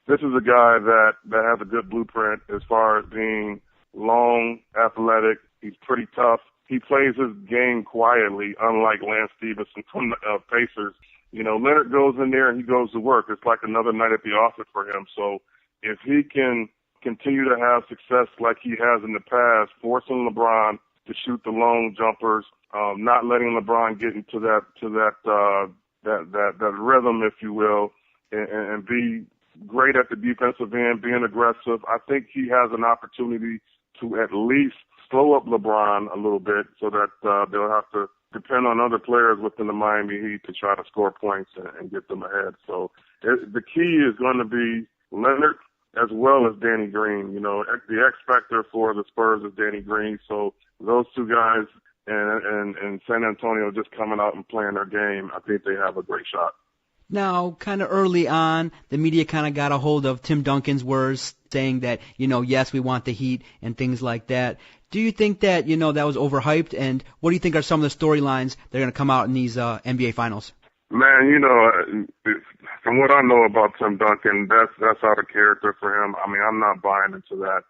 This is a guy that has a good blueprint as far as being long, athletic. He's pretty tough. He plays his game quietly, unlike Lance Stevenson from the Pacers. Leonard goes in there and he goes to work. It's like another night at the office for him. So if he can continue to have success like he has in the past, forcing LeBron to shoot the long jumpers, not letting LeBron get into that rhythm, if you will, and be great at the defensive end, being aggressive. I think he has an opportunity to at least slow up LeBron a little bit so that they'll have to depend on other players within the Miami Heat to try to score points and get them ahead. So the key is going to be Leonard as well as Danny Green. You know, the X factor for the Spurs is Danny Green. So those two guys and San Antonio just coming out and playing their game, I think they have a great shot. Now, kind of early on, the media kind of got a hold of Tim Duncan's words saying that, yes, we want the Heat and things like that. Do you think that, that was overhyped? And what do you think are some of the storylines that are going to come out in these NBA Finals? Man, from what I know about Tim Duncan, that's out of character for him. I mean, I'm not buying into that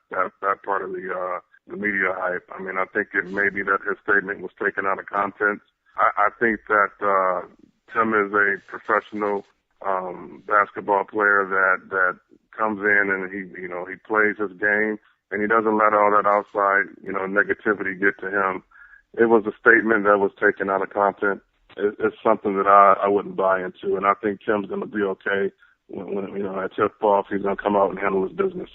part of the media hype. I mean, I think it may be that his statement was taken out of context. I think that Tim is a professional basketball player that comes in and he plays his game and he doesn't let all that outside negativity get to him. It was a statement that was taken out of context. It's something that I wouldn't buy into, and I think Tim's going to be okay when at tip off he's going to come out and handle his business.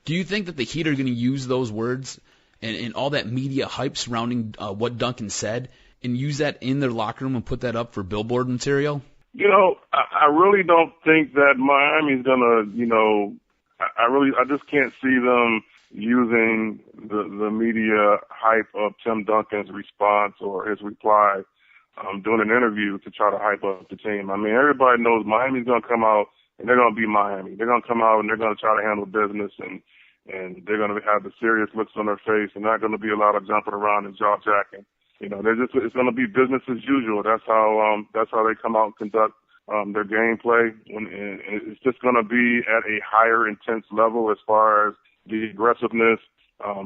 Do you think that the Heat are going to use those words and all that media hype surrounding what Duncan said and use that in their locker room and put that up for billboard material? I really don't think that Miami's gonna, I just can't see them using the media hype of Tim Duncan's response or his reply, doing an interview to try to hype up the team. I mean, everybody knows Miami's gonna come out and they're gonna be Miami. They're gonna come out and they're gonna try to handle business and they're gonna have the serious looks on their face and not gonna be a lot of jumping around and jaw jacking. It's going to be business as usual. That's how they come out and conduct their gameplay. And it's just going to be at a higher intense level as far as the aggressiveness,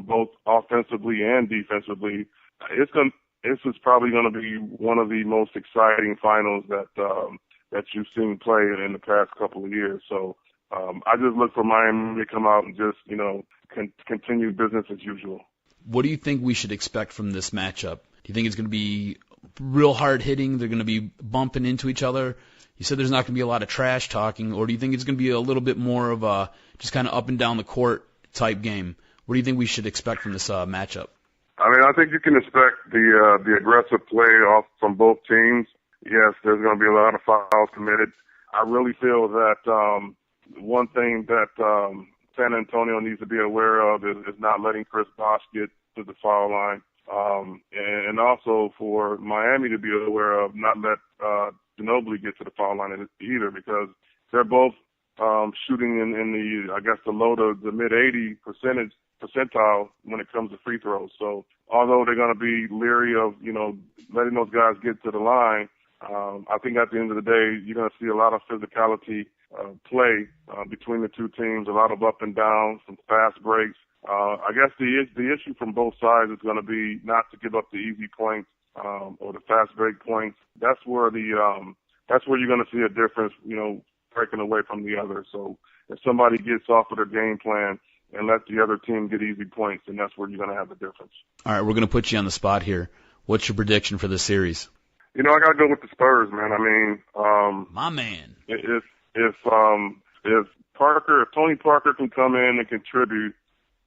both offensively and defensively. This is probably going to be one of the most exciting finals that you've seen play in the past couple of years. So I just look for Miami to come out and just continue business as usual. What do you think we should expect from this matchup? Do you think it's going to be real hard hitting? They're going to be bumping into each other? You said there's not going to be a lot of trash talking, or do you think it's going to be a little bit more of a just kind of up and down the court type game? What do you think we should expect from this matchup? I mean, I think you can expect the aggressive play off from both teams. Yes, there's going to be a lot of fouls committed. I really feel that one thing that San Antonio needs to be aware of is not letting Chris Bosh get to the foul line. And also for Miami to be aware of not let Ginobili get to the foul line either, because they're both shooting in the, I guess, the low to the mid-80 percentile when it comes to free throws. So although they're going to be leery of, letting those guys get to the line, I think at the end of the day, you're going to see a lot of physicality play between the two teams, a lot of up and down, some fast breaks. I guess the issue from both sides is going to be not to give up the easy points or the fast break points. That's where you're going to see a difference, breaking away from the other. So if somebody gets off of their game plan and let the other team get easy points, then that's where you're going to have the difference. All right, we're going to put you on the spot here. What's your prediction for this series? I got to go with the Spurs, man. I mean, my man. If Tony Parker can come in and contribute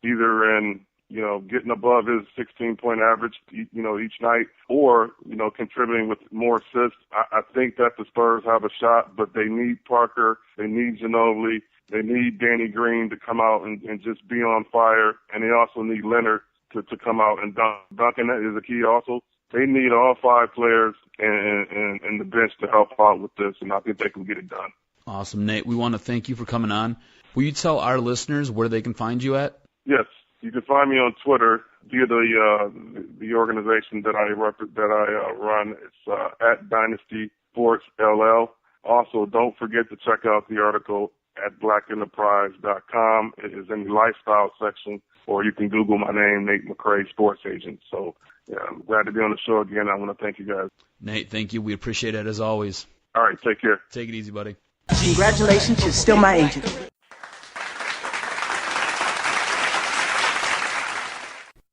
either in, getting above his 16-point average, each night, or, contributing with more assists, I think that the Spurs have a shot, but they need Parker, they need Ginobili, they need Danny Green to come out and just be on fire, and they also need Leonard to come out and dunk. Duncan is a key also. They need all five players and the bench to help out with this, and I think they can get it done. Awesome, Nate. We want to thank you for coming on. Will you tell our listeners where they can find you at? Yes, you can find me on Twitter via the organization that I run. It's at Dynasty Sports LL. Also, don't forget to check out the article at blackenterprise.com. It is in the lifestyle section, or you can Google my name, Nate McCray, Sports Agent. So, yeah, I'm glad to be on the show again. I want to thank you guys. Nate, thank you. We appreciate it as always. All right, take care. Take it easy, buddy. Congratulations, you're still my agent.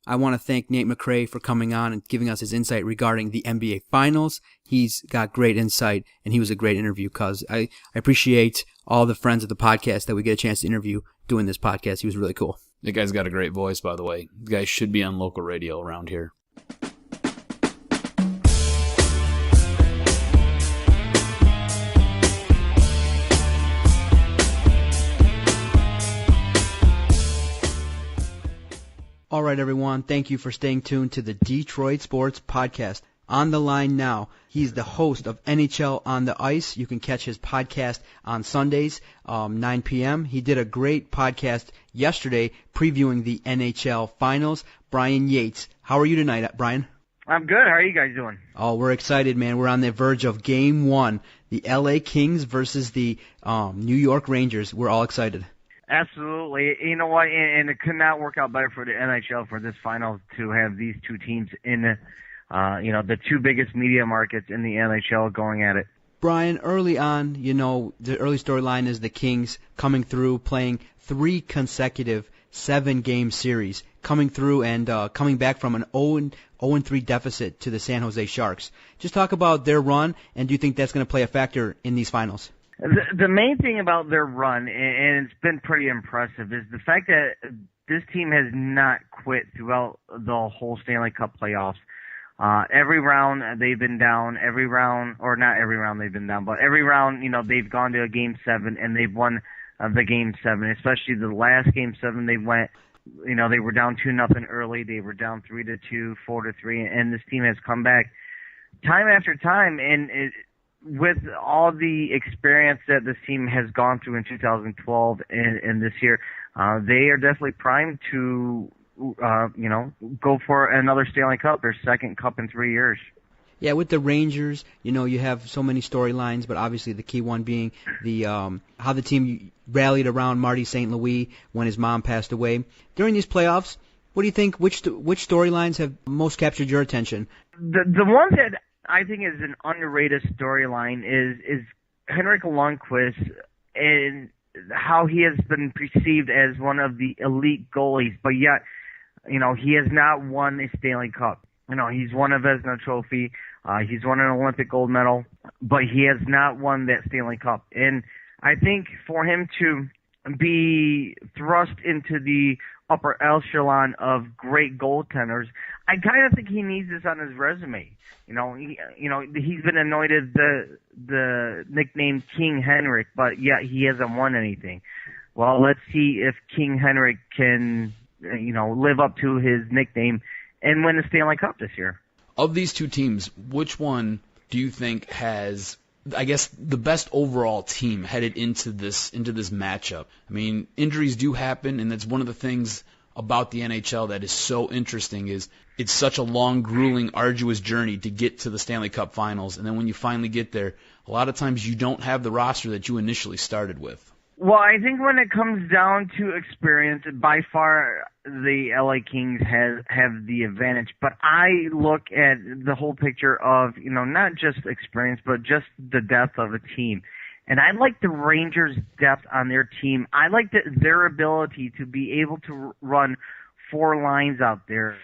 I want to thank Nate McCray for coming on and giving us his insight regarding the NBA Finals. He's got great insight, and he was a great interview, cuz I appreciate all the friends of the podcast that we get a chance to interview doing this podcast. He was really cool. The guy's got a great voice, by the way. The guy should be on local radio around here. All right, everyone. Thank you for staying tuned to the Detroit Sports Podcast. On the line now, he's the host of NHL on the Ice. You can catch his podcast on Sundays, 9 p.m. He did a great podcast yesterday previewing the NHL Finals. Bryan Yates. How are you tonight, Bryan? I'm good. How are you guys doing? Oh, we're excited, man. We're on the verge of Game 1, the LA Kings versus the New York Rangers. We're all excited. Absolutely. You know what? And it could not work out better for the NHL for this final to have these two teams in, the two biggest media markets in the NHL going at it. Bryan, early on, the early storyline is the Kings coming through, playing 3 consecutive 7-game series, coming through and coming back from an 0-3 deficit to the San Jose Sharks. Just talk about their run, and do you think that's going to play a factor in these finals? The main thing about their run, and it's been pretty impressive, is the fact that this team has not quit throughout the whole Stanley Cup playoffs. Every round they've been down, not every round they've been down, but every round, they've gone to a Game 7 and they've won the Game 7, especially the last Game 7 they went, they were down 2-0 early, they were down 3-2, 4-3, and this team has come back time after time, and with all the experience that this team has gone through in 2012 and this year, they are definitely primed to, go for another Stanley Cup, their second cup in 3 years. Yeah, with the Rangers, you have so many storylines, but obviously the key one being the how the team rallied around Marty St. Louis when his mom passed away. During these playoffs, what do you think? Which storylines have most captured your attention? The one that I think is an underrated storyline is Henrik Lundqvist and how he has been perceived as one of the elite goalies, but yet, he has not won a Stanley Cup. He's won a Vezina Trophy, he's won an Olympic gold medal, but he has not won that Stanley Cup. And I think for him to be thrust into the upper echelon of great goaltenders, I kind of think he needs this on his resume. He's been anointed the nickname King Henrik, but yet he hasn't won anything. Well, let's see if King Henrik can, live up to his nickname and win the Stanley Cup this year. Of these two teams, which one do you think has, I guess, the best overall team headed into this matchup? I mean, injuries do happen, and that's one of the things about the NHL that is so interesting is it's such a long, grueling, arduous journey to get to the Stanley Cup Finals, and then when you finally get there, a lot of times you don't have the roster that you initially started with. Well, I think when it comes down to experience, by far the LA Kings have the advantage. But I look at the whole picture of, not just experience, but just the depth of a team. And I like the Rangers' depth on their team. I like their ability to be able to run 4 lines out there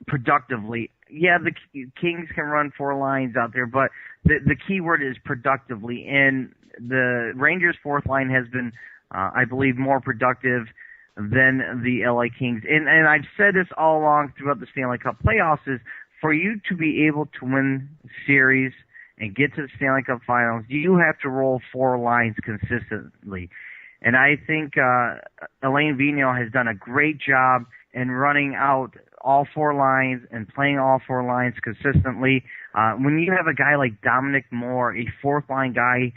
productively. Yeah, the Kings can run 4 lines out there, but the key word is productively. And the Rangers' 4th line has been, I believe, more productive than the LA Kings. And I've said this all along throughout the Stanley Cup playoffs is for you to be able to win series and get to the Stanley Cup Finals, you have to roll 4 lines consistently. And I think Alain Vigneault has done a great job in running out all 4 lines and playing all 4 lines consistently. When you have a guy like Dominic Moore, a 4th-line guy,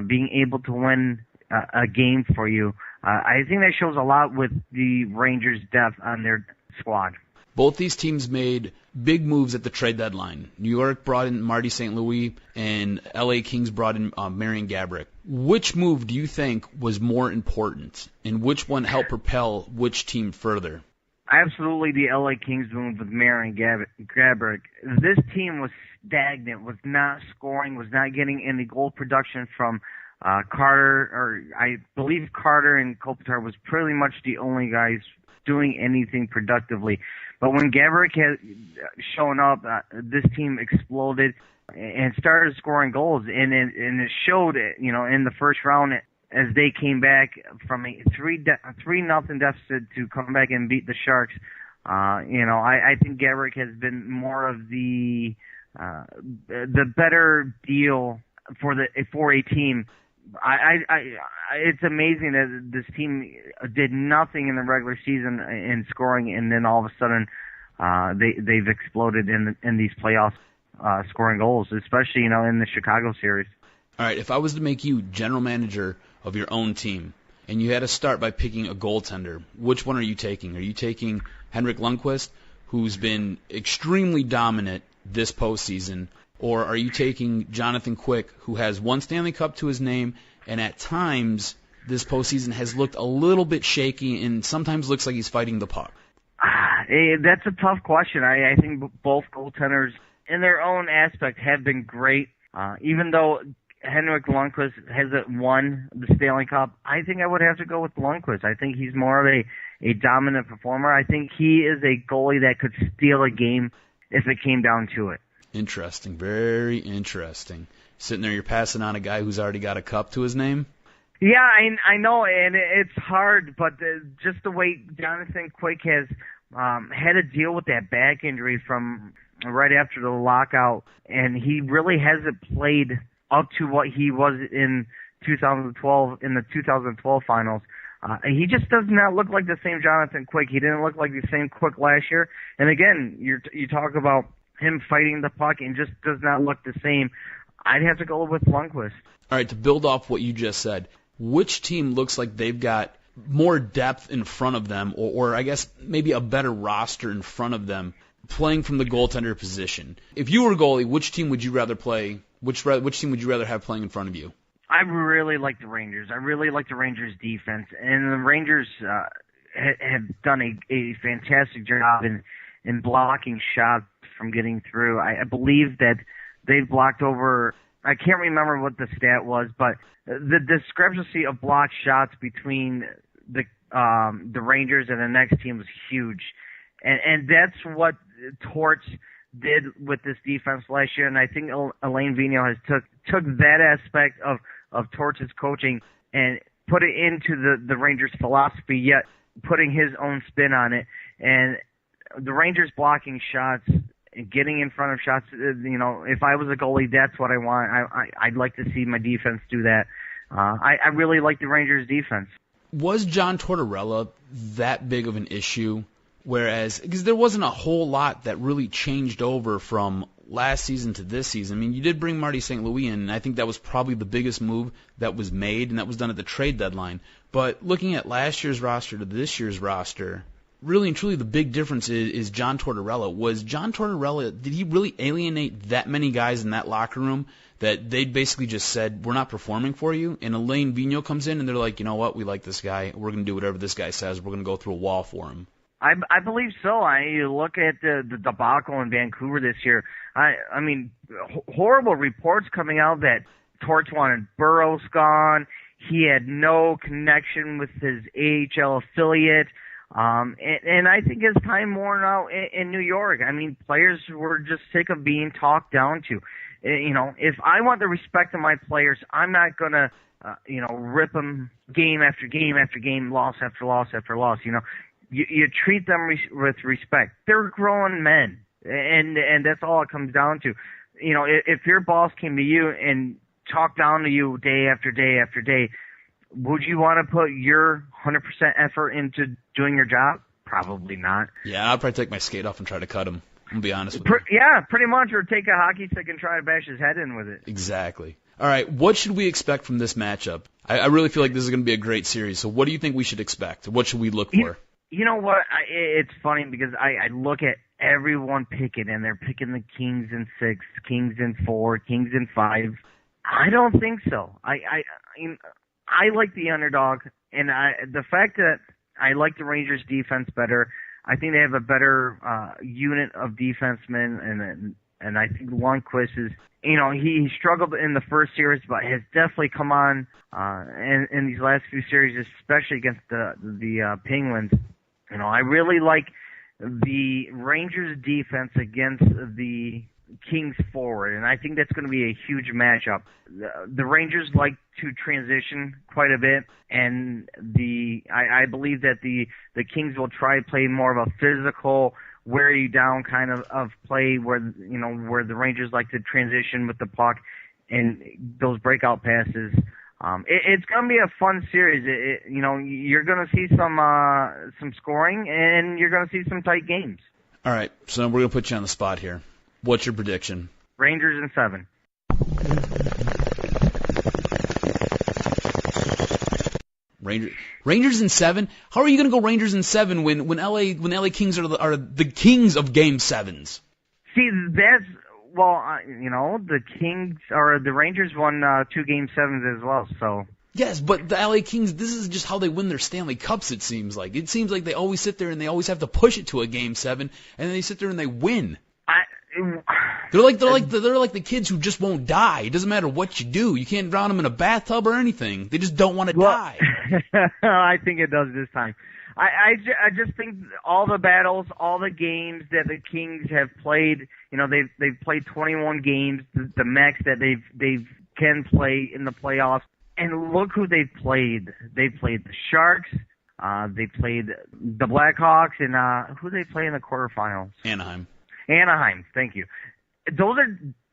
being able to win a game for you, I think that shows a lot with the Rangers' depth on their squad. Both these teams made big moves at the trade deadline. New York brought in Marty St. Louis, and LA Kings brought in Marian Gaborik. Which move do you think was more important, and which one helped propel which team further? Absolutely the LA Kings move with Marian Gaborik. This team was stagnant, was not scoring, was not getting any goal production from I believe Carter and Kopitar was pretty much the only guys doing anything productively. But when Gaborik had shown up, this team exploded and started scoring goals, and it showed, in the first round as they came back from a 3-0 deficit to come back and beat the Sharks. I think Gaborik has been more of the better deal for a team. It's amazing that this team did nothing in the regular season in scoring, and then all of a sudden they've exploded in these playoffs, scoring goals, especially in the Chicago series. All right, if I was to make you general manager of your own team, and you had to start by picking a goaltender, which one are you taking? Are you taking Henrik Lundqvist, who's been extremely dominant this postseason, or are you taking Jonathan Quick, who has one Stanley Cup to his name, and at times this postseason has looked a little bit shaky and sometimes looks like he's fighting the puck? That's a tough question. I think both goaltenders, in their own aspect, have been great. Even though Henrik Lundqvist hasn't won the Stanley Cup, I think I would have to go with Lundqvist. I think he's more of a dominant performer. I think he is a goalie that could steal a game if it came down to it. Interesting. Very interesting. Sitting there, you're passing on a guy who's already got a cup to his name? Yeah, I know, and it's hard, but just the way Jonathan Quick has had to deal with that back injury from right after the lockout, and he really hasn't played up to what he was in 2012, in the 2012 finals. He just does not look like the same Jonathan Quick. He didn't look like the same Quick last year. And again, you talk about him fighting the puck and just does not look the same. I'd have to go with Lundqvist. All right, to build off what you just said, which team looks like they've got more depth in front of them, or I guess maybe a better roster in front of them, playing from the goaltender position? If you were a goalie, which team would you rather play? Which team would you rather have playing in front of you? I really like the Rangers. I really like the Rangers' defense, and the Rangers have done a fantastic job in blocking shots from getting through. I believe that they've blocked over, I can't remember what the stat was, but the discrepancy of blocked shots between the Rangers and the next team was huge. And that's what Torts did with this defense last year, and I think Alain Vigneault has took that aspect of Torts' coaching and put it into the Rangers' philosophy, yet putting his own spin on it. And the Rangers blocking shots, getting in front of shots, if I was a goalie, that's what I want. I'd like to see my defense do that. I really like the Rangers' defense. Was John Tortorella that big of an issue? Because there wasn't a whole lot that really changed over from last season to this season. I mean, you did bring Marty St. Louis in, and I think that was probably the biggest move that was made, and that was done at the trade deadline. But looking at last year's roster to this year's roster, really and truly the big difference is John Tortorella. Was John Tortorella, did he really alienate that many guys in that locker room that they basically just said, we're not performing for you? And Alain Vigneault comes in, and they're like, you know what, we like this guy. We're going to do whatever this guy says. We're going to go through a wall for him. I believe so. You look at the debacle in Vancouver this year. I mean, horrible reports coming out that Torts wanted Burroughs gone. He had no connection with his AHL affiliate. And I think his time worn out in New York. I mean, players were just sick of being talked down to. If I want the respect of my players, I'm not going to, rip them game after game after game, loss after loss after loss. You treat them with respect. They're grown men, and that's all it comes down to. If your boss came to you and talked down to you day after day after day, would you want to put your 100% effort into doing your job? Probably not. Yeah, I'd probably take my skate off and try to cut him. I'm going to be honest with you. Yeah, pretty much, or take a hockey stick and try to bash his head in with it. Exactly. All right, what should we expect from this matchup? I really feel like this is going to be a great series, so what do you think we should expect? What should we look for? You know what? It's funny because I look at everyone picking, and they're picking the Kings in 6, Kings in 4, Kings in 5. I don't think so. I like the underdog, and the fact that I like the Rangers' defense better. I think they have a better unit of defensemen And I think Lundqvist is, he struggled in the first series, but has definitely come on in these last few series, especially against the Penguins. I really like the Rangers defense against the Kings forward, and I think that's going to be a huge matchup. The Rangers like to transition quite a bit, and I believe that the Kings will try to play more of a physical, wear you down kind of play where the Rangers like to transition with the puck and those breakout passes. It's going to be a fun series. You're going to see some scoring, and you're going to see some tight games. All right, so we're going to put you on the spot here. What's your prediction? Rangers in 7. Rangers in 7? How are you going to go Rangers in 7 when LA Kings are the kings of Game 7s? See, that's the Kings or the Rangers won 2 Game 7s as well. So yes, but the LA Kings, this is just how they win their Stanley Cups. It seems like they always sit there and they always have to push it to a Game 7, and then they sit there and they win. They're like the kids who just won't die. It doesn't matter what you do. You can't drown them in a bathtub or anything. They just don't want to die. I think it does this time. I just think all the battles, all the games that the Kings have played, they've played 21 games, the max that they can play in the playoffs. And look who they've played. They played the Sharks. They played the Blackhawks, and who they play in the quarterfinals? Anaheim, thank you. Those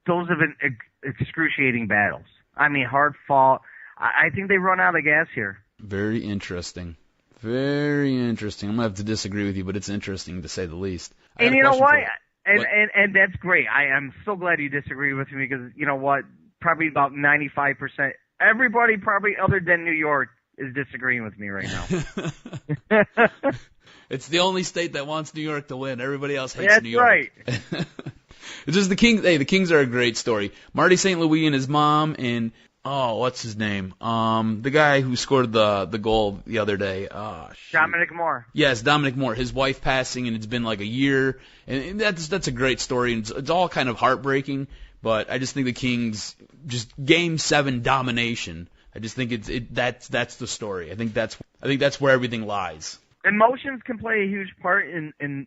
have been excruciating battles. I mean, hard fought. I think they run out of gas here. Very interesting. Very interesting. I'm going to have to disagree with you, but it's interesting to say the least. And you know what? And that's great. I am so glad you disagree with me because, you know what? Probably about 95%. Everybody probably other than New York is disagreeing with me right now. It's the only state that wants New York to win. Everybody else hates New York. That's right. It's just the Kings. Hey, the Kings are a great story. Marty St. Louis and his mom and what's his name? The guy who scored the goal the other day. Dominic Moore. Yes, Dominic Moore. His wife passing, and it's been like a year, and that's a great story. And it's all kind of heartbreaking, but I just think the Kings just Game 7 domination. I just think that's the story. I think that's where everything lies. Emotions can play a huge part in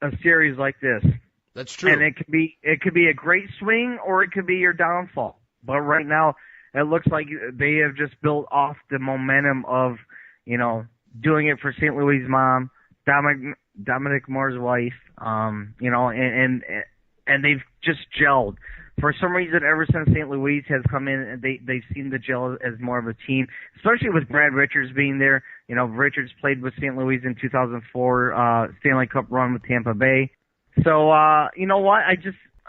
a series like this. That's true. And it could be a great swing or it could be your downfall. But right now, it looks like they have just built off the momentum of, doing it for St. Louis' mom, Dominic Moore's wife, and they've just gelled. For some reason, ever since St. Louis has come in, they've seen the gel as more of a team, especially with Brad Richards being there. Richards played with St. Louis in 2004 Stanley Cup run with Tampa Bay. So, you know what? I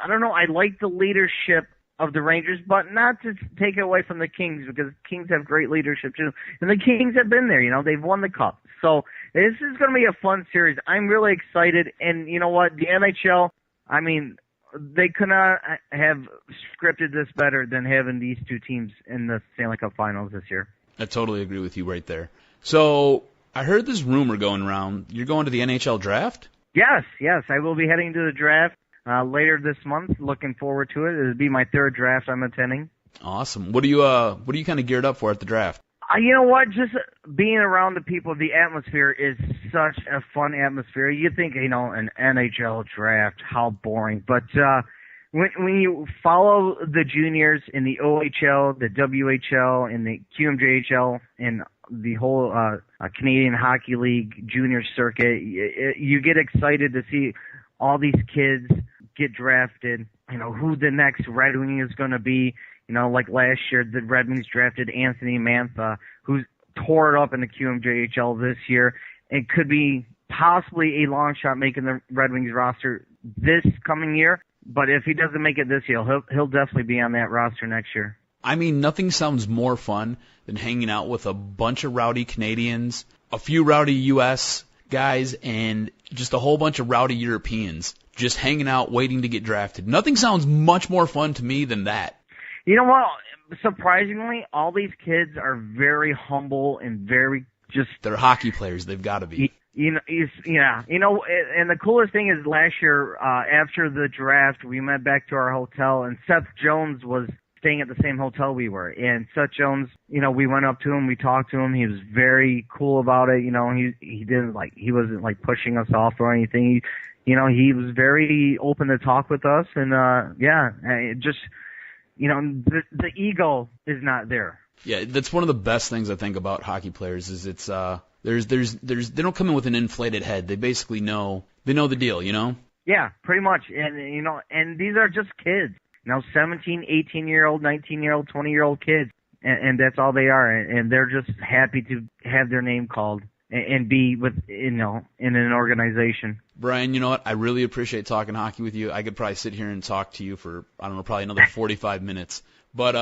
don't know. I like the leadership of the Rangers, but not to take it away from the Kings because Kings have great leadership too. And the Kings have been there. They've won the Cup. So this is going to be a fun series. I'm really excited. And you know what? The NHL, I mean, they could not have scripted this better than having these two teams in the Stanley Cup Finals this year. I totally agree with you right there. So I heard this rumor going around. You're going to the NHL draft? Yes. I will be heading to the draft later this month. Looking forward to it. It'll be my 3rd draft I'm attending. Awesome. What are you kind of geared up for at the draft? You know what? Just being around the people, the atmosphere is such a fun atmosphere. You think, an NHL draft, how boring. But when you follow the juniors in the OHL, the WHL, and the QMJHL, and the whole Canadian Hockey League junior circuit, you get excited to see all these kids get drafted, who the next Red Wing is going to be. Like last year, the Red Wings drafted Anthony Mantha, who's tore it up in the QMJHL this year, and could be possibly a long shot making the Red Wings roster this coming year. But if he doesn't make it this year, he'll definitely be on that roster next year. I mean, nothing sounds more fun than hanging out with a bunch of rowdy Canadians, a few rowdy U.S. guys, and just a whole bunch of rowdy Europeans just hanging out waiting to get drafted. Nothing sounds much more fun to me than that. You know what? Surprisingly, all these kids are very humble and very just... They're hockey players. They've got to be. And the coolest thing is last year, after the draft, we went back to our hotel, and Seth Jones was staying at the same hotel we were. And Seth Jones, we went up to him, we talked to him. He was very cool about it. He wasn't like pushing us off or anything. He was very open to talk with us. And, the ego is not there. Yeah, that's one of the best things I think about hockey players is it's they don't come in with an inflated head. They basically know the deal, Yeah, pretty much. And and these are just kids. 17, 18-year-old, 19-year-old, 20-year-old kids. And that's all they are. And they're just happy to have their name called and be with in an organization. Bryan, you know what? I really appreciate talking hockey with you. I could probably sit here and talk to you for, I don't know, probably another 45 minutes. But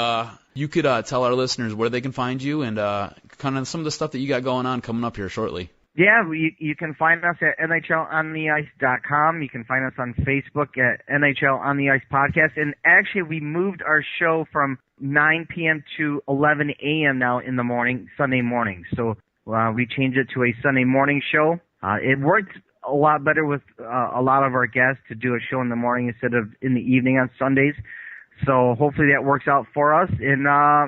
you could tell our listeners where they can find you and kind of some of the stuff that you got going on coming up here shortly. Yeah, you can find us at NHLOnTheIce.com. You can find us on Facebook at NHL on the Ice Podcast. And actually, we moved our show from 9 p.m. to 11 a.m. now in the morning, Sunday morning. So we changed it to a Sunday morning show. It worked a lot better with a lot of our guests to do a show in the morning instead of in the evening on Sundays. So hopefully that works out for us. And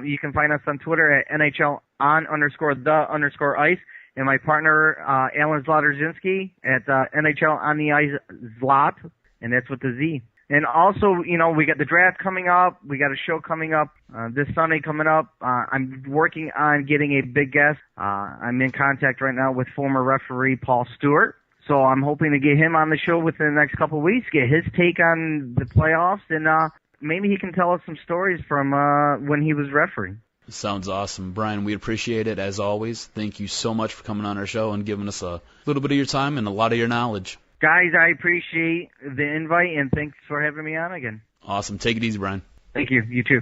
you can find us on Twitter at NHL_the_ice. And my partner, Alan Zlotowski at NHL on the Ice Zlot, and that's with the Z. And also, we got the draft coming up. We got a show coming up this Sunday coming up. I'm working on getting a big guest. I'm in contact right now with former referee Paul Stewart. So I'm hoping to get him on the show within the next couple of weeks, get his take on the playoffs, and maybe he can tell us some stories from when he was refereeing. Sounds awesome. Bryan, we appreciate it as always. Thank you so much for coming on our show and giving us a little bit of your time and a lot of your knowledge. Guys, I appreciate the invite, and thanks for having me on again. Awesome. Take it easy, Bryan. Thank you. You too.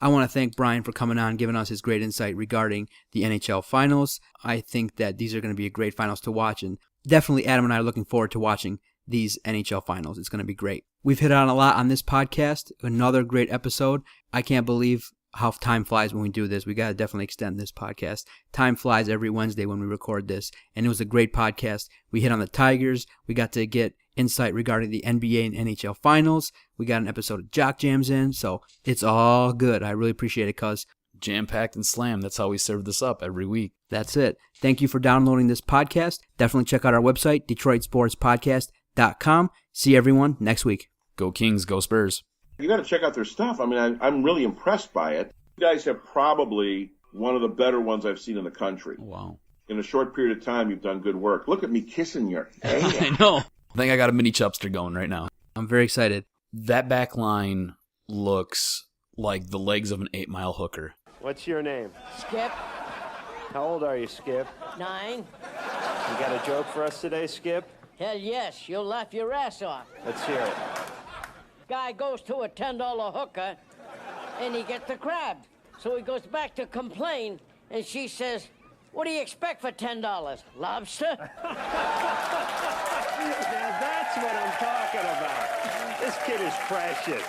I want to thank Bryan for coming on, giving us his great insight regarding the NHL Finals. I think that these are going to be a great finals to watch, and definitely Adam and I are looking forward to watching these NHL Finals. It's going to be great. We've hit on a lot on this podcast. Another great episode. I can't believe how time flies when we do this. We got to definitely extend this podcast. Time flies every Wednesday when we record this, and it was a great podcast. We hit on the Tigers. We got to get insight regarding the NBA and NHL Finals. We got an episode of Jock Jams in, so it's all good. I really appreciate it, cuz jam-packed and slam. That's how we serve this up every week. That's it. Thank you for downloading this podcast. Definitely check out our website, DetroitSportsPodcast.com. See everyone next week. Go Kings, go Spurs. You got to check out their stuff. I mean, I'm really impressed by it. You guys have probably one of the better ones I've seen in the country. Wow. In a short period of time, you've done good work. Look at me kissing your ass. I know. I think I got a mini chubster going right now. I'm very excited. That back line looks like the legs of an 8-mile hooker. What's your name? Skip. How old are you, Skip? 9. You got a joke for us today, Skip? Hell yes, you'll laugh your ass off. Let's hear it. Guy goes to a $10 hooker, and he gets the crab. So he goes back to complain, and she says, "What do you expect for $10? Lobster?" Now that's what I'm talking about. This kid is precious.